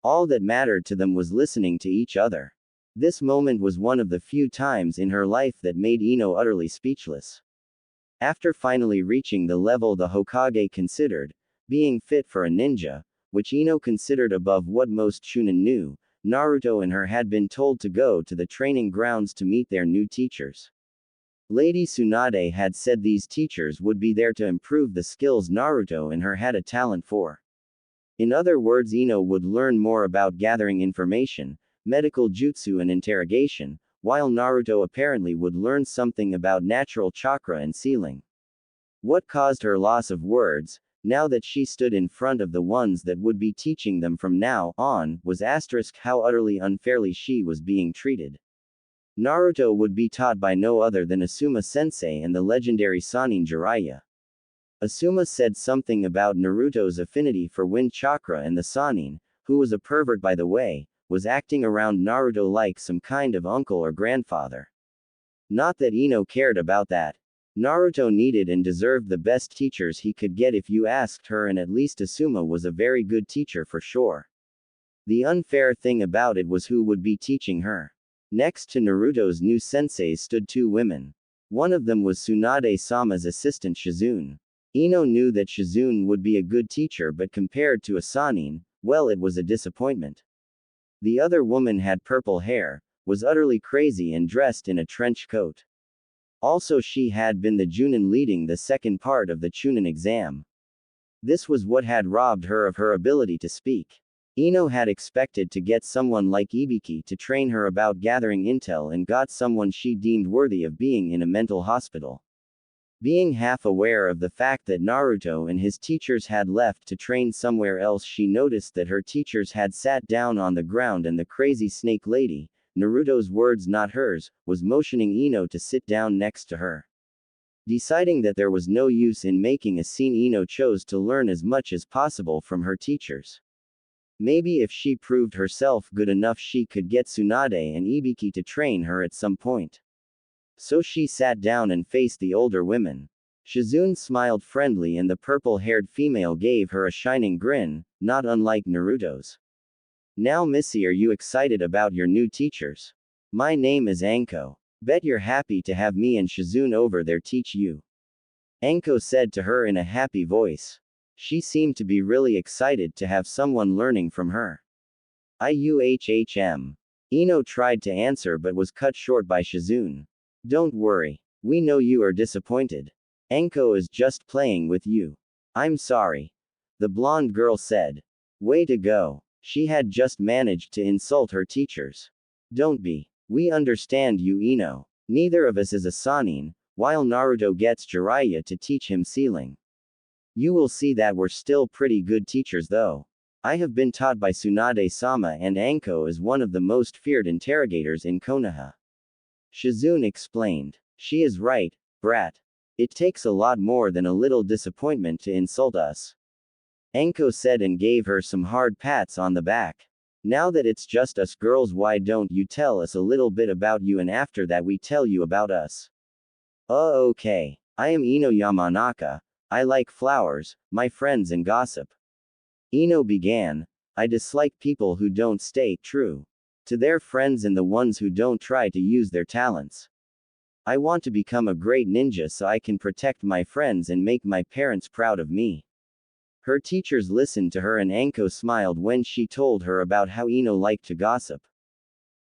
All that mattered to them was listening to each other. This moment was one of the few times in her life that made Ino utterly speechless. After finally reaching the level the Hokage considered being fit for a ninja, which Ino considered above what most Chunin knew, Naruto and her had been told to go to the training grounds to meet their new teachers. Lady Tsunade had said these teachers would be there to improve the skills Naruto and her had a talent for. In other words, Ino would learn more about gathering information, medical jutsu and interrogation, while Naruto apparently would learn something about natural chakra and sealing. What caused her loss of words, now that she stood in front of the ones that would be teaching them from now on, was how utterly unfairly she was being treated. Naruto would be taught by no other than Asuma Sensei and the legendary Sannin Jiraiya. Asuma said something about Naruto's affinity for wind chakra, and the Sannin, who was a pervert by the way, was acting around Naruto like some kind of uncle or grandfather. Not that Ino cared about that. Naruto needed and deserved the best teachers he could get if you asked her, and at least Asuma was a very good teacher for sure. The unfair thing about it was who would be teaching her. Next to Naruto's new senseis stood two women. One of them was Tsunade-sama's assistant Shizune. Ino knew that Shizune would be a good teacher, but compared to a Sannin, well, it was a disappointment. The other woman had purple hair, was utterly crazy and dressed in a trench coat. Also, she had been the Junin leading the second part of the Chunin exam. This was what had robbed her of her ability to speak. Ino had expected to get someone like Ibiki to train her about gathering intel, and got someone she deemed worthy of being in a mental hospital. Being half aware of the fact that Naruto and his teachers had left to train somewhere else, she noticed that her teachers had sat down on the ground and the crazy snake lady, Naruto's words not hers, was motioning Ino to sit down next to her. Deciding that there was no use in making a scene, Ino chose to learn as much as possible from her teachers. Maybe if she proved herself good enough she could get Tsunade and Ibiki to train her at some point. So she sat down and faced the older women. Shizune smiled friendly and the purple-haired female gave her a shining grin, not unlike Naruto's. Now Missy, are you excited about your new teachers? My name is Anko. Bet you're happy to have me and Shizune over there teach you. Anko said to her in a happy voice. She seemed to be really excited to have someone learning from her. IUHHM. Ino tried to answer but was cut short by Shizune. Don't worry. We know you are disappointed. Anko is just playing with you. I'm sorry. The blonde girl said. Way to go. She had just managed to insult her teachers. Don't be. We understand you, Ino. Neither of us is a Sanin, while Naruto gets Jiraiya to teach him sealing. You will see that we're still pretty good teachers though. I have been taught by Tsunade-sama and Anko is one of the most feared interrogators in Konoha. Shizune explained. She is right, brat. It takes a lot more than a little disappointment to insult us. Anko said and gave her some hard pats on the back. Now that it's just us girls, why don't you tell us a little bit about you and after that we tell you about us? Okay. I am Ino Yamanaka. I like flowers, my friends and gossip. Ino began. I dislike people who don't stay true to their friends and the ones who don't try to use their talents. I want to become a great ninja so I can protect my friends and make my parents proud of me. Her teachers listened to her and Anko smiled when she told her about how Ino liked to gossip.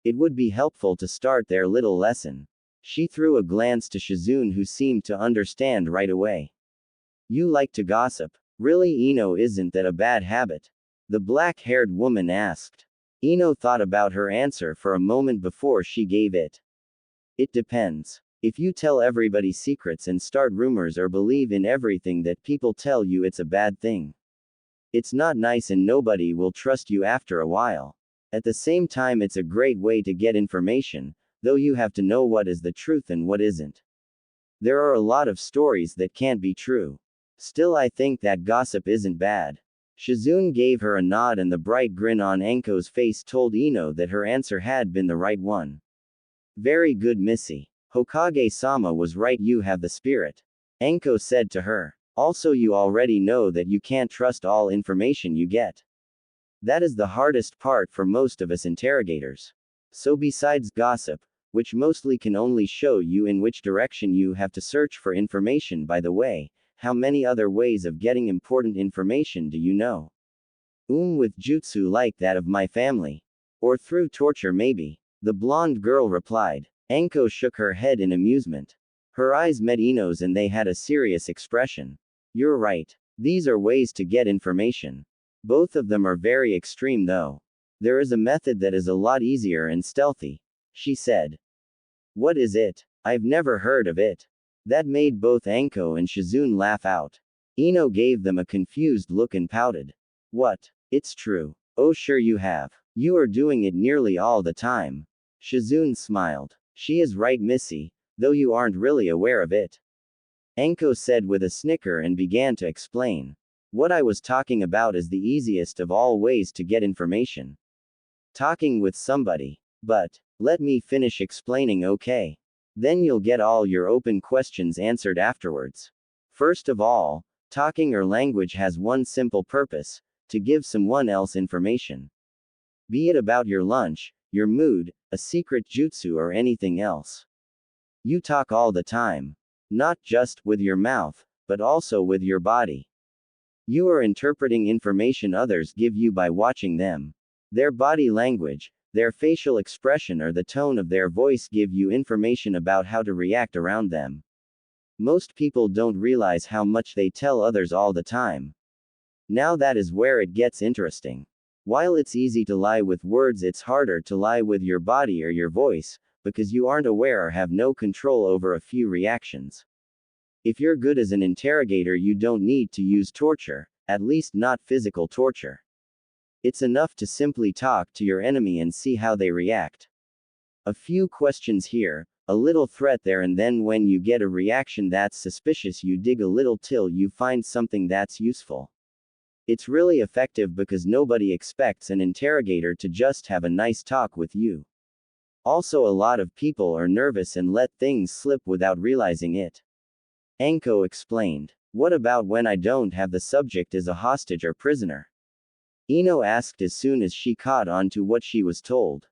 It would be helpful to start their little lesson. She threw a glance to Shizune who seemed to understand right away. You like to gossip? Really, Ino, isn't that a bad habit? The black-haired woman asked. Ino thought about her answer for a moment before she gave it. It depends. If you tell everybody secrets and start rumors or believe in everything that people tell you, it's a bad thing. It's not nice and nobody will trust you after a while. At the same time, it's a great way to get information, though you have to know what is the truth and what isn't. There are a lot of stories that can't be true. Still, I think that gossip isn't bad. Shizune gave her a nod and the bright grin on Anko's face told Ino that her answer had been the right one. Very good, Missy. Hokage-sama was right, you have the spirit. Anko said to her. Also, you already know that you can't trust all information you get. That is the hardest part for most of us interrogators. So besides gossip, which mostly can only show you in which direction you have to search for information, by the way, how many other ways of getting important information do you know? With jutsu like that of my family. Or through torture maybe. The blonde girl replied. Anko shook her head in amusement. Her eyes met Ino's and they had a serious expression. You're right. These are ways to get information. Both of them are very extreme though. There is a method that is a lot easier and stealthy, she said. What is it? I've never heard of it. That made both Anko and Shizune laugh out. Ino gave them a confused look and pouted. What? It's true. Oh, sure you have. You are doing it nearly all the time. Shizune smiled. She is right, Missy, though you aren't really aware of it. Anko said with a snicker and began to explain. What I was talking about is the easiest of all ways to get information. Talking with somebody. But, let me finish explaining, okay? Then you'll get all your open questions answered afterwards. First of all, talking or language has one simple purpose, to give someone else information. Be it about your lunch, your mood, a secret jutsu or anything else. You talk all the time. Not just with your mouth, but also with your body. You are interpreting information others give you by watching them. Their body language, their facial expression or the tone of their voice give you information about how to react around them. Most people don't realize how much they tell others all the time. Now that is where it gets interesting. While it's easy to lie with words, it's harder to lie with your body or your voice, because you aren't aware or have no control over a few reactions. If you're good as an interrogator, you don't need to use torture, at least not physical torture. It's enough to simply talk to your enemy and see how they react. A few questions here, a little threat there, and then when you get a reaction that's suspicious, you dig a little till you find something that's useful. It's really effective because nobody expects an interrogator to just have a nice talk with you. Also, a lot of people are nervous and let things slip without realizing it. Anko explained. What about when I don't have the subject as a hostage or prisoner? Ino asked as soon as she caught on to what she was told.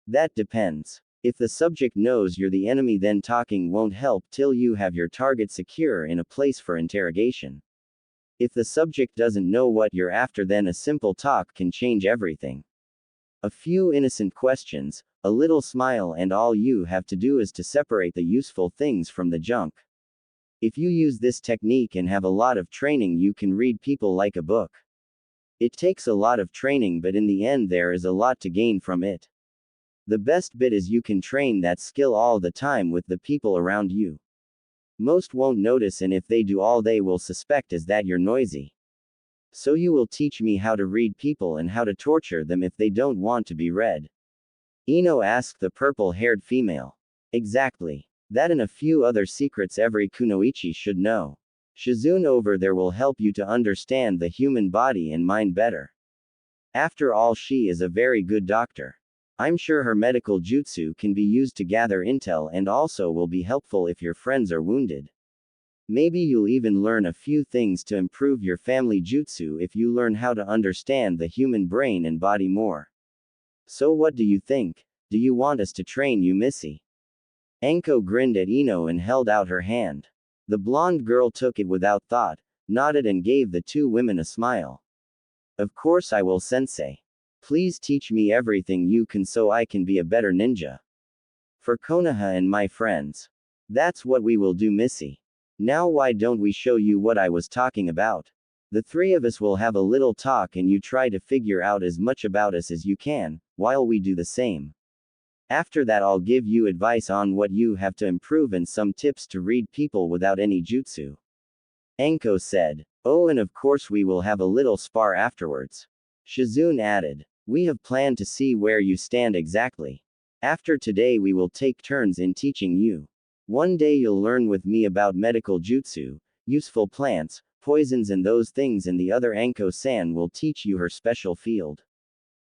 That depends. If the subject knows you're the enemy, then talking won't help till you have your target secure in a place for interrogation. If the subject doesn't know what you're after, then a simple talk can change everything. A few innocent questions, a little smile, and all you have to do is to separate the useful things from the junk. If you use this technique and have a lot of training, you can read people like a book. It takes a lot of training, but in the end there is a lot to gain from it. The best bit is you can train that skill all the time with the people around you. Most won't notice, and if they do, all they will suspect is that you're noisy. So you will teach me how to read people and how to torture them if they don't want to be read. Ino asked the purple-haired female. Exactly. That and a few other secrets every kunoichi should know. Shizune over there will help you to understand the human body and mind better. After all, she is a very good doctor. I'm sure her medical jutsu can be used to gather intel and also will be helpful if your friends are wounded. Maybe you'll even learn a few things to improve your family jutsu if you learn how to understand the human brain and body more. So what do you think? Do you want us to train you, Missy? Anko grinned at Ino and held out her hand. The blonde girl took it without thought, nodded and gave the two women a smile. Of course I will, sensei. Please teach me everything you can so I can be a better ninja. For Konoha and my friends. That's what we will do, Missy. Now why don't we show you what I was talking about? The three of us will have a little talk and you try to figure out as much about us as you can, while we do the same. After that I'll give you advice on what you have to improve and some tips to read people without any jutsu. Anko said. Oh, and of course we will have a little spar afterwards. Shizune added. We have planned to see where you stand exactly. After today we will take turns in teaching you. One day you'll learn with me about medical jutsu, useful plants, poisons and those things, and the other Anko-san will teach you her special field.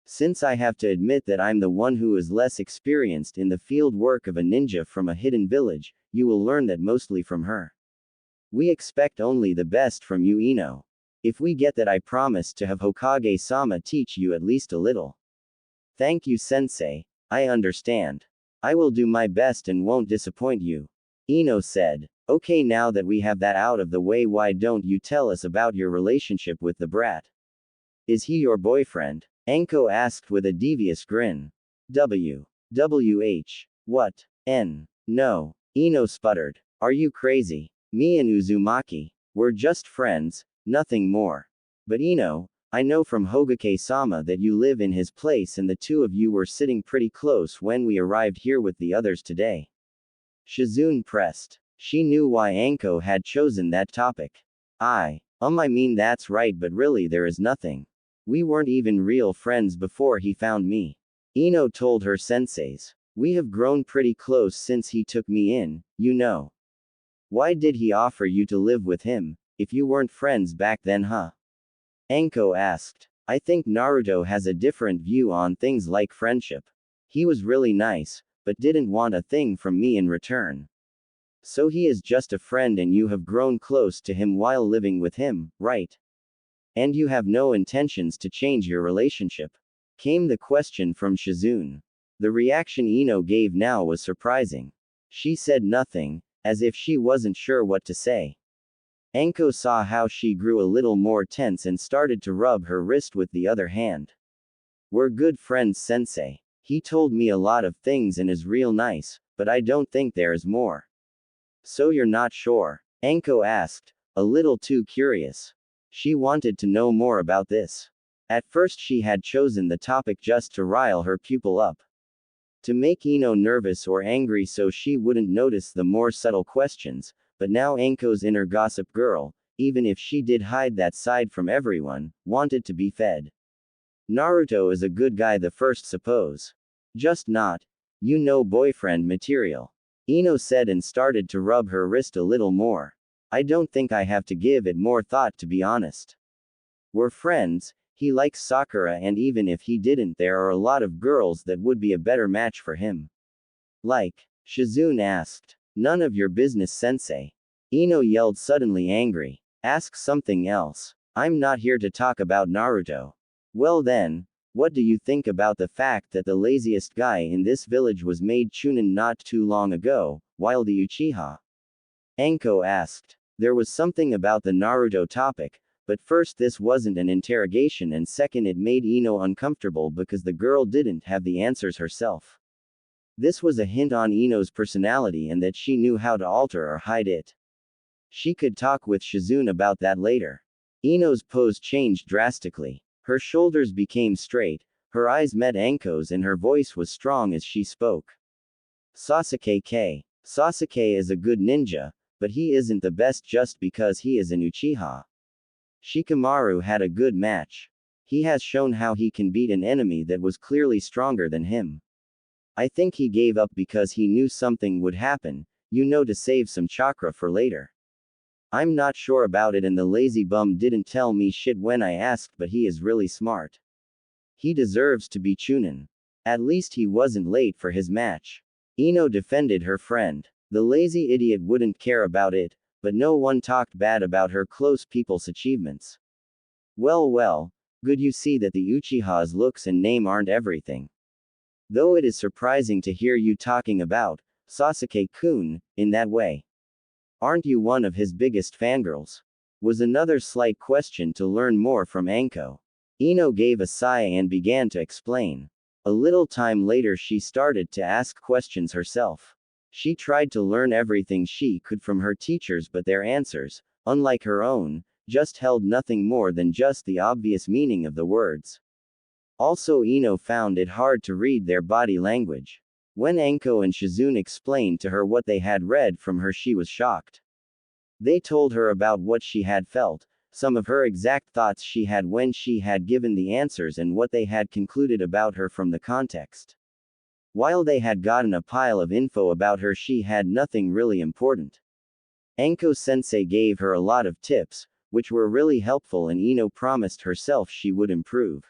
Since I have to admit that I'm the one who is less experienced in the field work of a ninja from a hidden village, you will learn that mostly from her. We expect only the best from you, Ino. If we get that, I promise to have Hokage-sama teach you at least a little. Thank you, sensei. I understand. I will do my best and won't disappoint you. Ino said. Okay, now that we have that out of the way, why don't you tell us about your relationship with the brat? Is he your boyfriend? Anko asked with a devious grin. What? No. Ino sputtered. Are you crazy? Me and Uzumaki. We're just friends, nothing more. But Ino, I know from Hokage-sama that you live in his place and the two of you were sitting pretty close when we arrived here with the others today. Shizune pressed. She knew why Anko had chosen that topic. I mean that's right, but really there is nothing. We weren't even real friends before he found me. Ino told her senseis. We have grown pretty close since he took me in, you know. Why did he offer you to live with him, if you weren't friends back then, huh? Anko asked. I think Naruto has a different view on things like friendship. He was really nice, but didn't want a thing from me in return. So he is just a friend and you have grown close to him while living with him, right? And you have no intentions to change your relationship? Came the question from Shizune. The reaction Ino gave now was surprising. She said nothing, as if she wasn't sure what to say. Anko saw how she grew a little more tense and started to rub her wrist with the other hand. We're good friends, sensei. He told me a lot of things and is real nice, but I don't think there is more. So you're not sure? Anko asked, a little too curious. She wanted to know more about this. At first she had chosen the topic just to rile her pupil up. To make Ino nervous or angry so she wouldn't notice the more subtle questions, but now Anko's inner gossip girl, even if she did hide that side from everyone, wanted to be fed. Naruto is a good guy, the first suppose. Just not, you know, boyfriend material. Ino said and started to rub her wrist a little more. I don't think I have to give it more thought, to be honest. We're friends, he likes Sakura, and even if he didn't, there are a lot of girls that would be a better match for him. Like? Shizune asked. None of your business, sensei. Ino yelled, suddenly angry. Ask something else. I'm not here to talk about Naruto. Well then, what do you think about the fact that the laziest guy in this village was made Chunin not too long ago, while the Uchiha? Anko asked. There was something about the Naruto topic, but first this wasn't an interrogation and second it made Ino uncomfortable because the girl didn't have the answers herself. This was a hint on Ino's personality and that she knew how to alter or hide it. She could talk with Shizune about that later. Ino's pose changed drastically. Her shoulders became straight, her eyes met Anko's and her voice was strong as she spoke. Sasuke is a good ninja, but he isn't the best just because he is an Uchiha. Shikamaru had a good match. He has shown how he can beat an enemy that was clearly stronger than him. I think he gave up because he knew something would happen, to save some chakra for later. I'm not sure about it and the lazy bum didn't tell me shit when I asked, but he is really smart. He deserves to be Chunin. At least he wasn't late for his match. Ino defended her friend. The lazy idiot wouldn't care about it, but no one talked bad about her close people's achievements. Well, good you see that the Uchiha's looks and name aren't everything. Though it is surprising to hear you talking about Sasuke-kun in that way. Aren't you one of his biggest fangirls? Was another slight question to learn more from Anko. Ino gave a sigh and began to explain. A little time later she started to ask questions herself. She tried to learn everything she could from her teachers, but their answers, unlike her own, just held nothing more than just the obvious meaning of the words. Also Ino found it hard to read their body language. When Anko and Shizune explained to her what they had read from her she was shocked. They told her about what she had felt, some of her exact thoughts she had when she had given the answers and what they had concluded about her from the context. While they had gotten a pile of info about her she had nothing really important. Anko-sensei gave her a lot of tips, which were really helpful and Ino promised herself she would improve.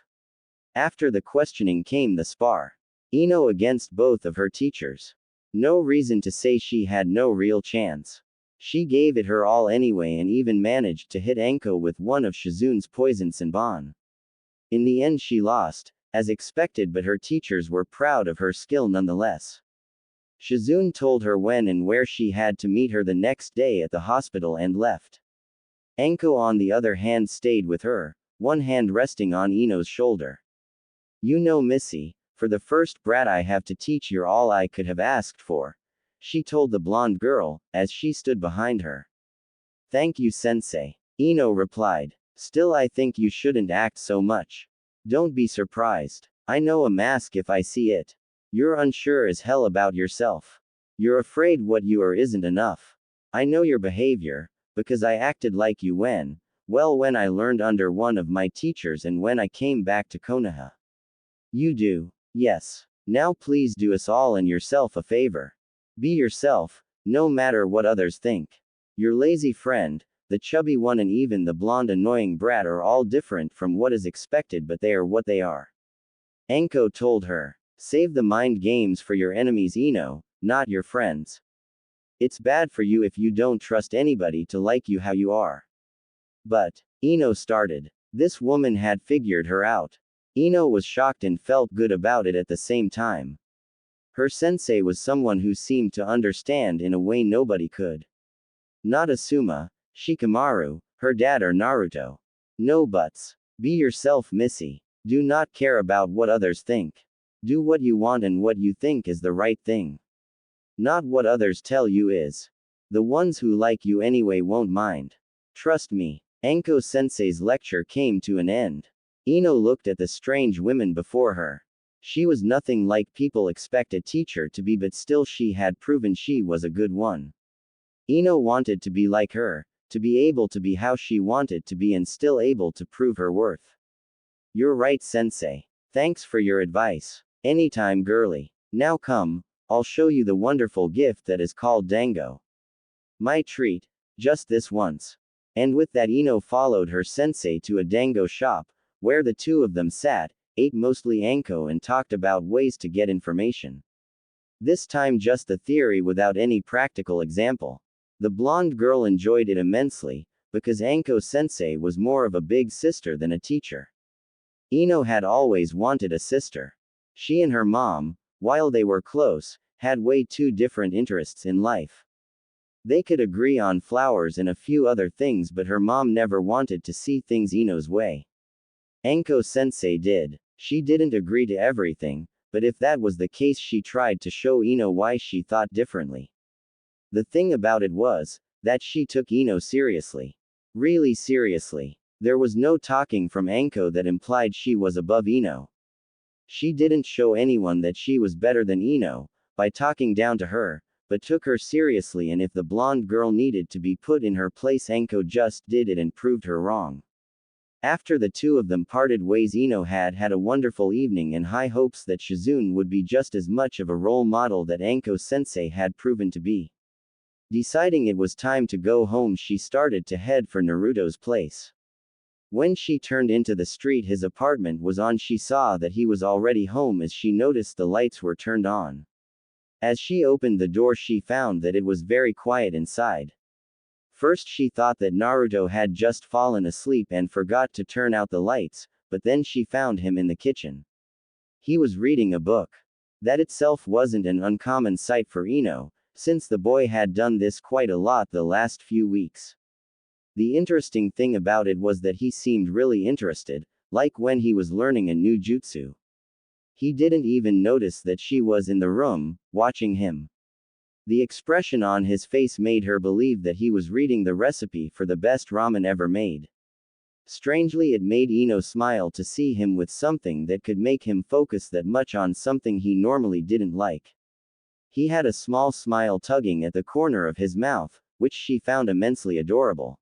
After the questioning came the spar. Ino against both of her teachers. No reason to say she had no real chance. She gave it her all anyway and even managed to hit Anko with one of Shizune's poison Senbon. In the end she lost, as expected, but her teachers were proud of her skill nonetheless. Shizune told her when and where she had to meet her the next day at the hospital and left. Anko on the other hand stayed with her, one hand resting on Ino's shoulder. Missy, for the first brat I have to teach you're all I could have asked for, she told the blonde girl, as she stood behind her. Thank you sensei. Ino replied. Still I think you shouldn't act so much. Don't be surprised. I know a mask if I see it. You're unsure as hell about yourself. You're afraid what you are isn't enough. I know your behavior, because I acted like you when I learned under one of my teachers and when I came back to Konoha. You do. Yes. Now please do us all and yourself a favor. Be yourself, no matter what others think. Your lazy friend, the chubby one and even the blonde annoying brat are all different from what is expected, but they are what they are. Anko told her. Save the mind games for your enemies Ino, not your friends. It's bad for you if you don't trust anybody to like you how you are. But, Ino started. This woman had figured her out. Ino was shocked and felt good about it at the same time. Her sensei was someone who seemed to understand in a way nobody could. Not Asuma, Shikamaru, her dad or Naruto. No buts. Be yourself Missy. Do not care about what others think. Do what you want and what you think is the right thing. Not what others tell you is. The ones who like you anyway won't mind. Trust me. Anko sensei's lecture came to an end. Ino looked at the strange women before her. She was nothing like people expect a teacher to be, but still she had proven she was a good one. Ino wanted to be like her, to be able to be how she wanted to be and still able to prove her worth. You're right sensei. Thanks for your advice. Anytime girly. Now come, I'll show you the wonderful gift that is called dango. My treat. Just this once. And with that Ino followed her sensei to a dango shop, where the two of them sat, ate mostly Anko and talked about ways to get information. This time just the theory without any practical example. The blonde girl enjoyed it immensely, because Anko sensei was more of a big sister than a teacher. Ino had always wanted a sister. She and her mom, while they were close, had way too different interests in life. They could agree on flowers and a few other things, but her mom never wanted to see things Ino's way. Anko sensei did. She didn't agree to everything, but if that was the case, she tried to show Ino why she thought differently. The thing about it was that she took Ino seriously. Really seriously. There was no talking from Anko that implied she was above Ino. She didn't show anyone that she was better than Ino by talking down to her, but took her seriously, and if the blonde girl needed to be put in her place, Anko just did it and proved her wrong. After the two of them parted ways, Ino had a wonderful evening and high hopes that Shizune would be just as much of a role model that Anko sensei had proven to be. Deciding it was time to go home, she started to head for Naruto's place. When she turned into the street his apartment was on, she saw that he was already home as she noticed the lights were turned on. As she opened the door, she found that it was very quiet inside. First she thought that Naruto had just fallen asleep and forgot to turn out the lights, but then she found him in the kitchen. He was reading a book. That itself wasn't an uncommon sight for Ino, since the boy had done this quite a lot the last few weeks. The interesting thing about it was that he seemed really interested, like when he was learning a new jutsu. He didn't even notice that she was in the room, watching him. The expression on his face made her believe that he was reading the recipe for the best ramen ever made. Strangely, it made Ino smile to see him with something that could make him focus that much on something he normally didn't like. He had a small smile tugging at the corner of his mouth, which she found immensely adorable.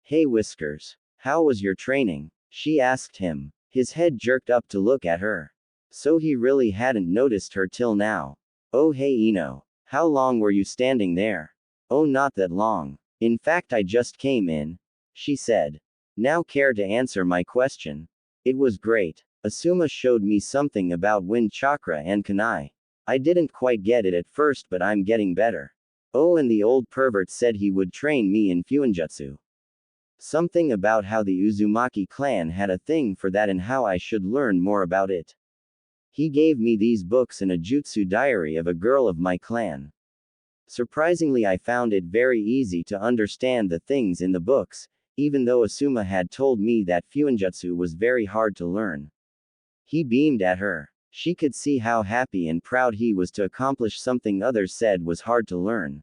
"Hey Whiskers. How was your training?" she asked him. His head jerked up to look at her. So he really hadn't noticed her till now. "Oh hey Ino. How long were you standing there?" "Oh, not that long. In fact, I just came in," she said. "Now care to answer my question?" "It was great. Asuma showed me something about wind chakra and kunai. I didn't quite get it at first, but I'm getting better. Oh, and the old pervert said he would train me in fuinjutsu. Something about how the Uzumaki clan had a thing for that and how I should learn more about it. He gave me these books and a jutsu diary of a girl of my clan. Surprisingly, I found it very easy to understand the things in the books, even though Asuma had told me that fuinjutsu was very hard to learn." He beamed at her. She could see how happy and proud he was to accomplish something others said was hard to learn.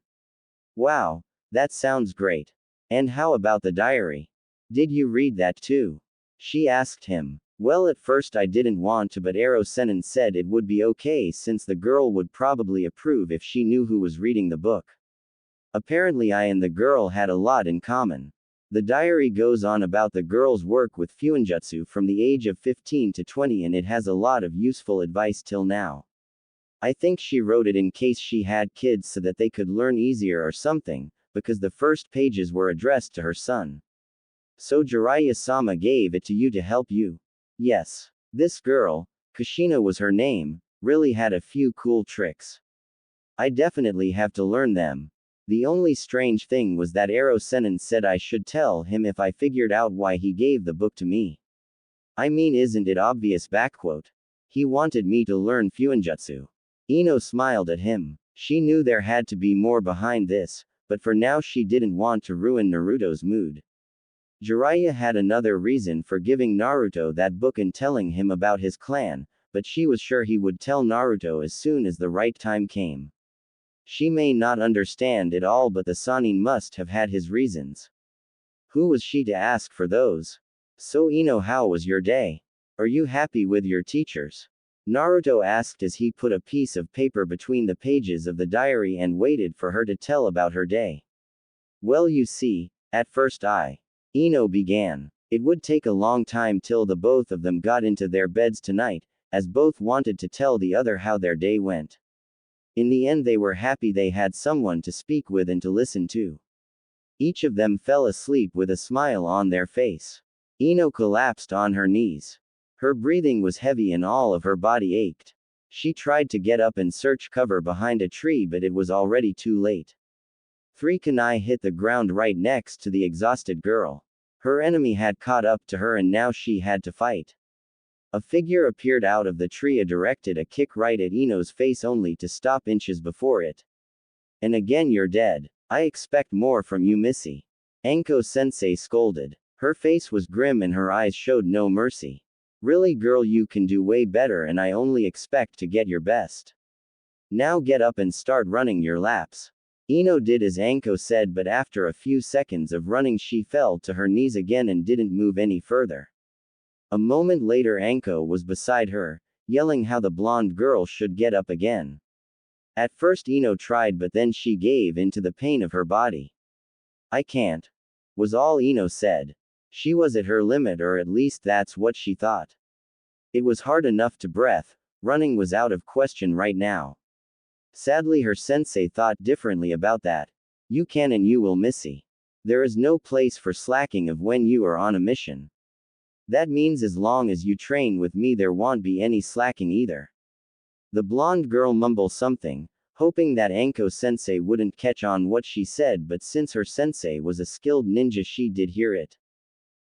"Wow, that sounds great. And how about the diary? Did you read that too?" she asked him. "Well, at first I didn't want to, but Ero Senin said it would be okay since the girl would probably approve if she knew who was reading the book. Apparently I and the girl had a lot in common. The diary goes on about the girl's work with fuinjutsu from the age of 15 to 20, and it has a lot of useful advice till now. I think she wrote it in case she had kids so that they could learn easier or something, because the first pages were addressed to her son. So Jiraiya-sama gave it to you to help you?" "Yes. This girl, Kushina was her name, really had a few cool tricks. I definitely have to learn them. The only strange thing was that Ero Senin said I should tell him if I figured out why he gave the book to me. I mean, isn't it obvious?" He wanted me to learn fuinjutsu. Ino smiled at him. She knew there had to be more behind this, but for now she didn't want to ruin Naruto's mood. Jiraiya had another reason for giving Naruto that book and telling him about his clan, but she was sure he would tell Naruto as soon as the right time came. She may not understand it all, but the Sannin must have had his reasons. Who was she to ask for those? "So Ino, how was your day? Are you happy with your teachers?" Naruto asked as he put a piece of paper between the pages of the diary and waited for her to tell about her day. "Well, you see, at first Ino began. It would take a long time till the both of them got into their beds tonight, as both wanted to tell the other how their day went. In the end, they were happy they had someone to speak with and to listen to. Each of them fell asleep with a smile on their face. Ino collapsed on her knees. Her breathing was heavy and all of her body ached. She tried to get up and search cover behind a tree, but it was already too late. 3 kunai hit the ground right next to the exhausted girl. Her enemy had caught up to her and now she had to fight. A figure appeared out of the tree and directed a kick right at Ino's face only to stop inches before it. And again you're dead. I expect more from you, Missy. Anko-sensei scolded. Her face was grim and her eyes showed no mercy. Really girl, you can do way better and I only expect to get your best. Now get up and start running your laps. Ino did as Anko said, but after a few seconds of running she fell to her knees again and didn't move any further. A moment later Anko was beside her, yelling how the blonde girl should get up again. At first Ino tried, but then she gave in to the pain of her body. I can't, was all Ino said. She was at her limit, or at least that's what she thought. It was hard enough to breath, running was out of question right now. Sadly her sensei thought differently about that. You can and you will, Missy. There is no place for slacking of when you are on a mission. That means as long as you train with me there won't be any slacking either. The blonde girl mumbled something, hoping that Anko-sensei wouldn't catch on what she said, but since her sensei was a skilled ninja she did hear it.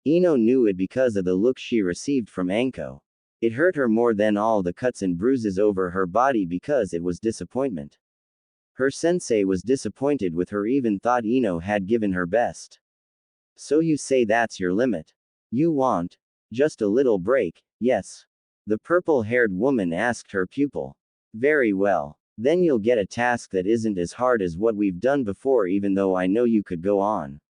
Ino knew it because of the look she received from Anko. It hurt her more than all the cuts and bruises over her body because it was disappointment. Her sensei was disappointed with her, even thought Ino had given her best. So you say that's your limit? You want just a little break, yes? The purple-haired woman asked her pupil. Very well. Then you'll get a task that isn't as hard as what we've done before, even though I know you could go on.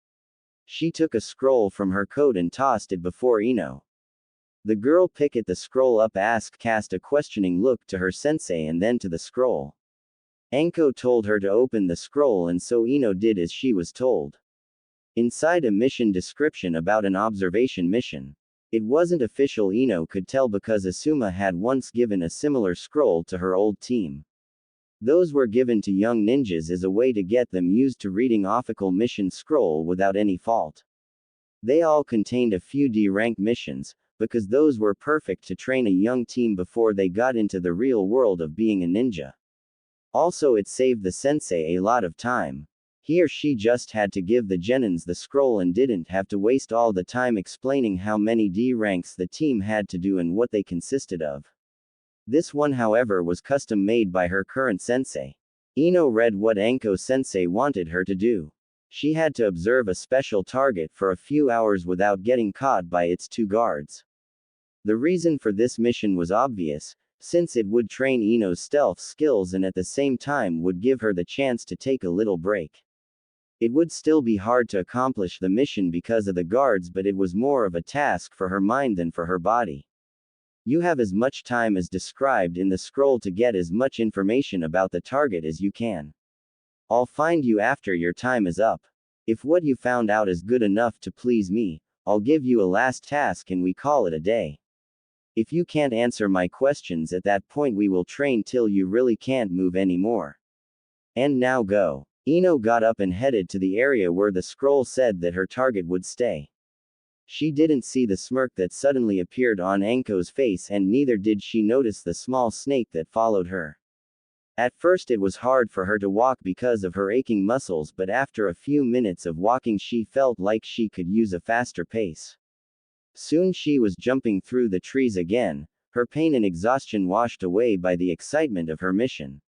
She took a scroll from her coat and tossed it before Ino. The girl picked the scroll up, cast a questioning look to her sensei and then to the scroll. Anko told her to open the scroll and so Ino did as she was told. Inside a mission description about an observation mission. It wasn't official, Ino could tell, because Asuma had once given a similar scroll to her old team. Those were given to young ninjas as a way to get them used to reading official mission scroll without any fault. They all contained a few D-rank missions, because those were perfect to train a young team before they got into the real world of being a ninja. Also it saved the sensei a lot of time. He or she just had to give the genins the scroll and didn't have to waste all the time explaining how many D ranks the team had to do and what they consisted of. This one, however, was custom made by her current sensei. Ino read what Anko sensei wanted her to do. She had to observe a special target for a few hours without getting caught by its two guards. The reason for this mission was obvious, since it would train Ino's stealth skills and at the same time would give her the chance to take a little break. It would still be hard to accomplish the mission because of the guards, but it was more of a task for her mind than for her body. You have as much time as described in the scroll to get as much information about the target as you can. I'll find you after your time is up. If what you found out is good enough to please me, I'll give you a last task and we call it a day. If you can't answer my questions at that point, we will train till you really can't move anymore. And now go. Ino got up and headed to the area where the scroll said that her target would stay. She didn't see the smirk that suddenly appeared on Anko's face, and neither did she notice the small snake that followed her. At first it was hard for her to walk because of her aching muscles, but after a few minutes of walking she felt like she could use a faster pace. Soon she was jumping through the trees again, her pain and exhaustion washed away by the excitement of her mission.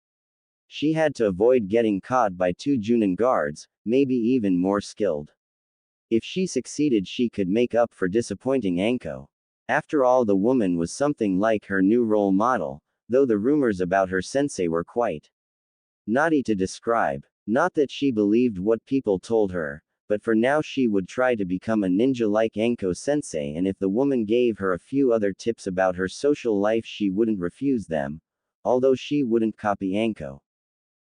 She had to avoid getting caught by two Junin guards, maybe even more skilled. If she succeeded she could make up for disappointing Anko. After all, the woman was something like her new role model, though the rumors about her sensei were quite naughty to describe. Not that she believed what people told her, but for now she would try to become a ninja like Anko sensei, and if the woman gave her a few other tips about her social life she wouldn't refuse them, although she wouldn't copy Anko.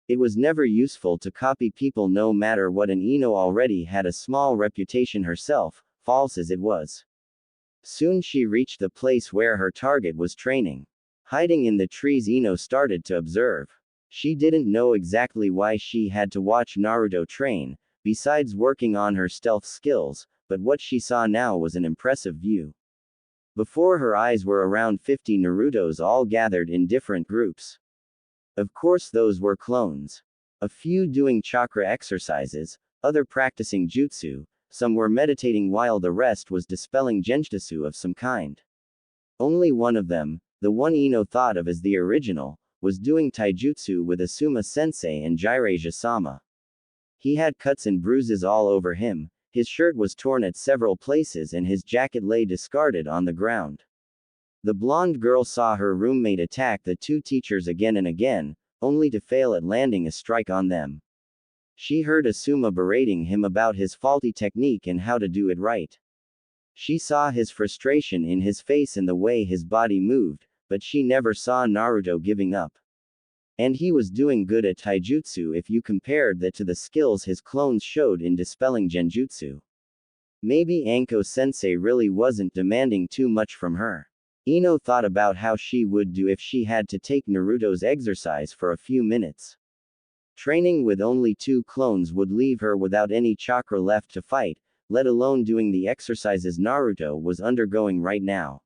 It was never useful to copy people no matter what, and Ino already had a small reputation herself, false as it was. Soon she reached the place where her target was training. Hiding in the trees, Ino started to observe. She didn't know exactly why she had to watch Naruto train, besides working on her stealth skills, but what she saw now was an impressive view. Before her eyes were around 50 Narutos, all gathered in different groups. Of course those were clones. A few doing chakra exercises, other practicing jutsu, some were meditating while the rest was dispelling genjutsu of some kind. Only one of them, the one Ino thought of as the original, was doing taijutsu with Asuma-sensei and Jiraiya-sama. He had cuts and bruises all over him, his shirt was torn at several places and his jacket lay discarded on the ground. The blonde girl saw her roommate attack the two teachers again and again, only to fail at landing a strike on them. She heard Asuma berating him about his faulty technique and how to do it right. She saw his frustration in his face and the way his body moved, but she never saw Naruto giving up. And he was doing good at taijutsu if you compared that to the skills his clones showed in dispelling genjutsu. Maybe Anko-sensei really wasn't demanding too much from her. Ino thought about how she would do if she had to take Naruto's exercise for a few minutes. Training with only 2 clones would leave her without any chakra left to fight, let alone doing the exercises Naruto was undergoing right now.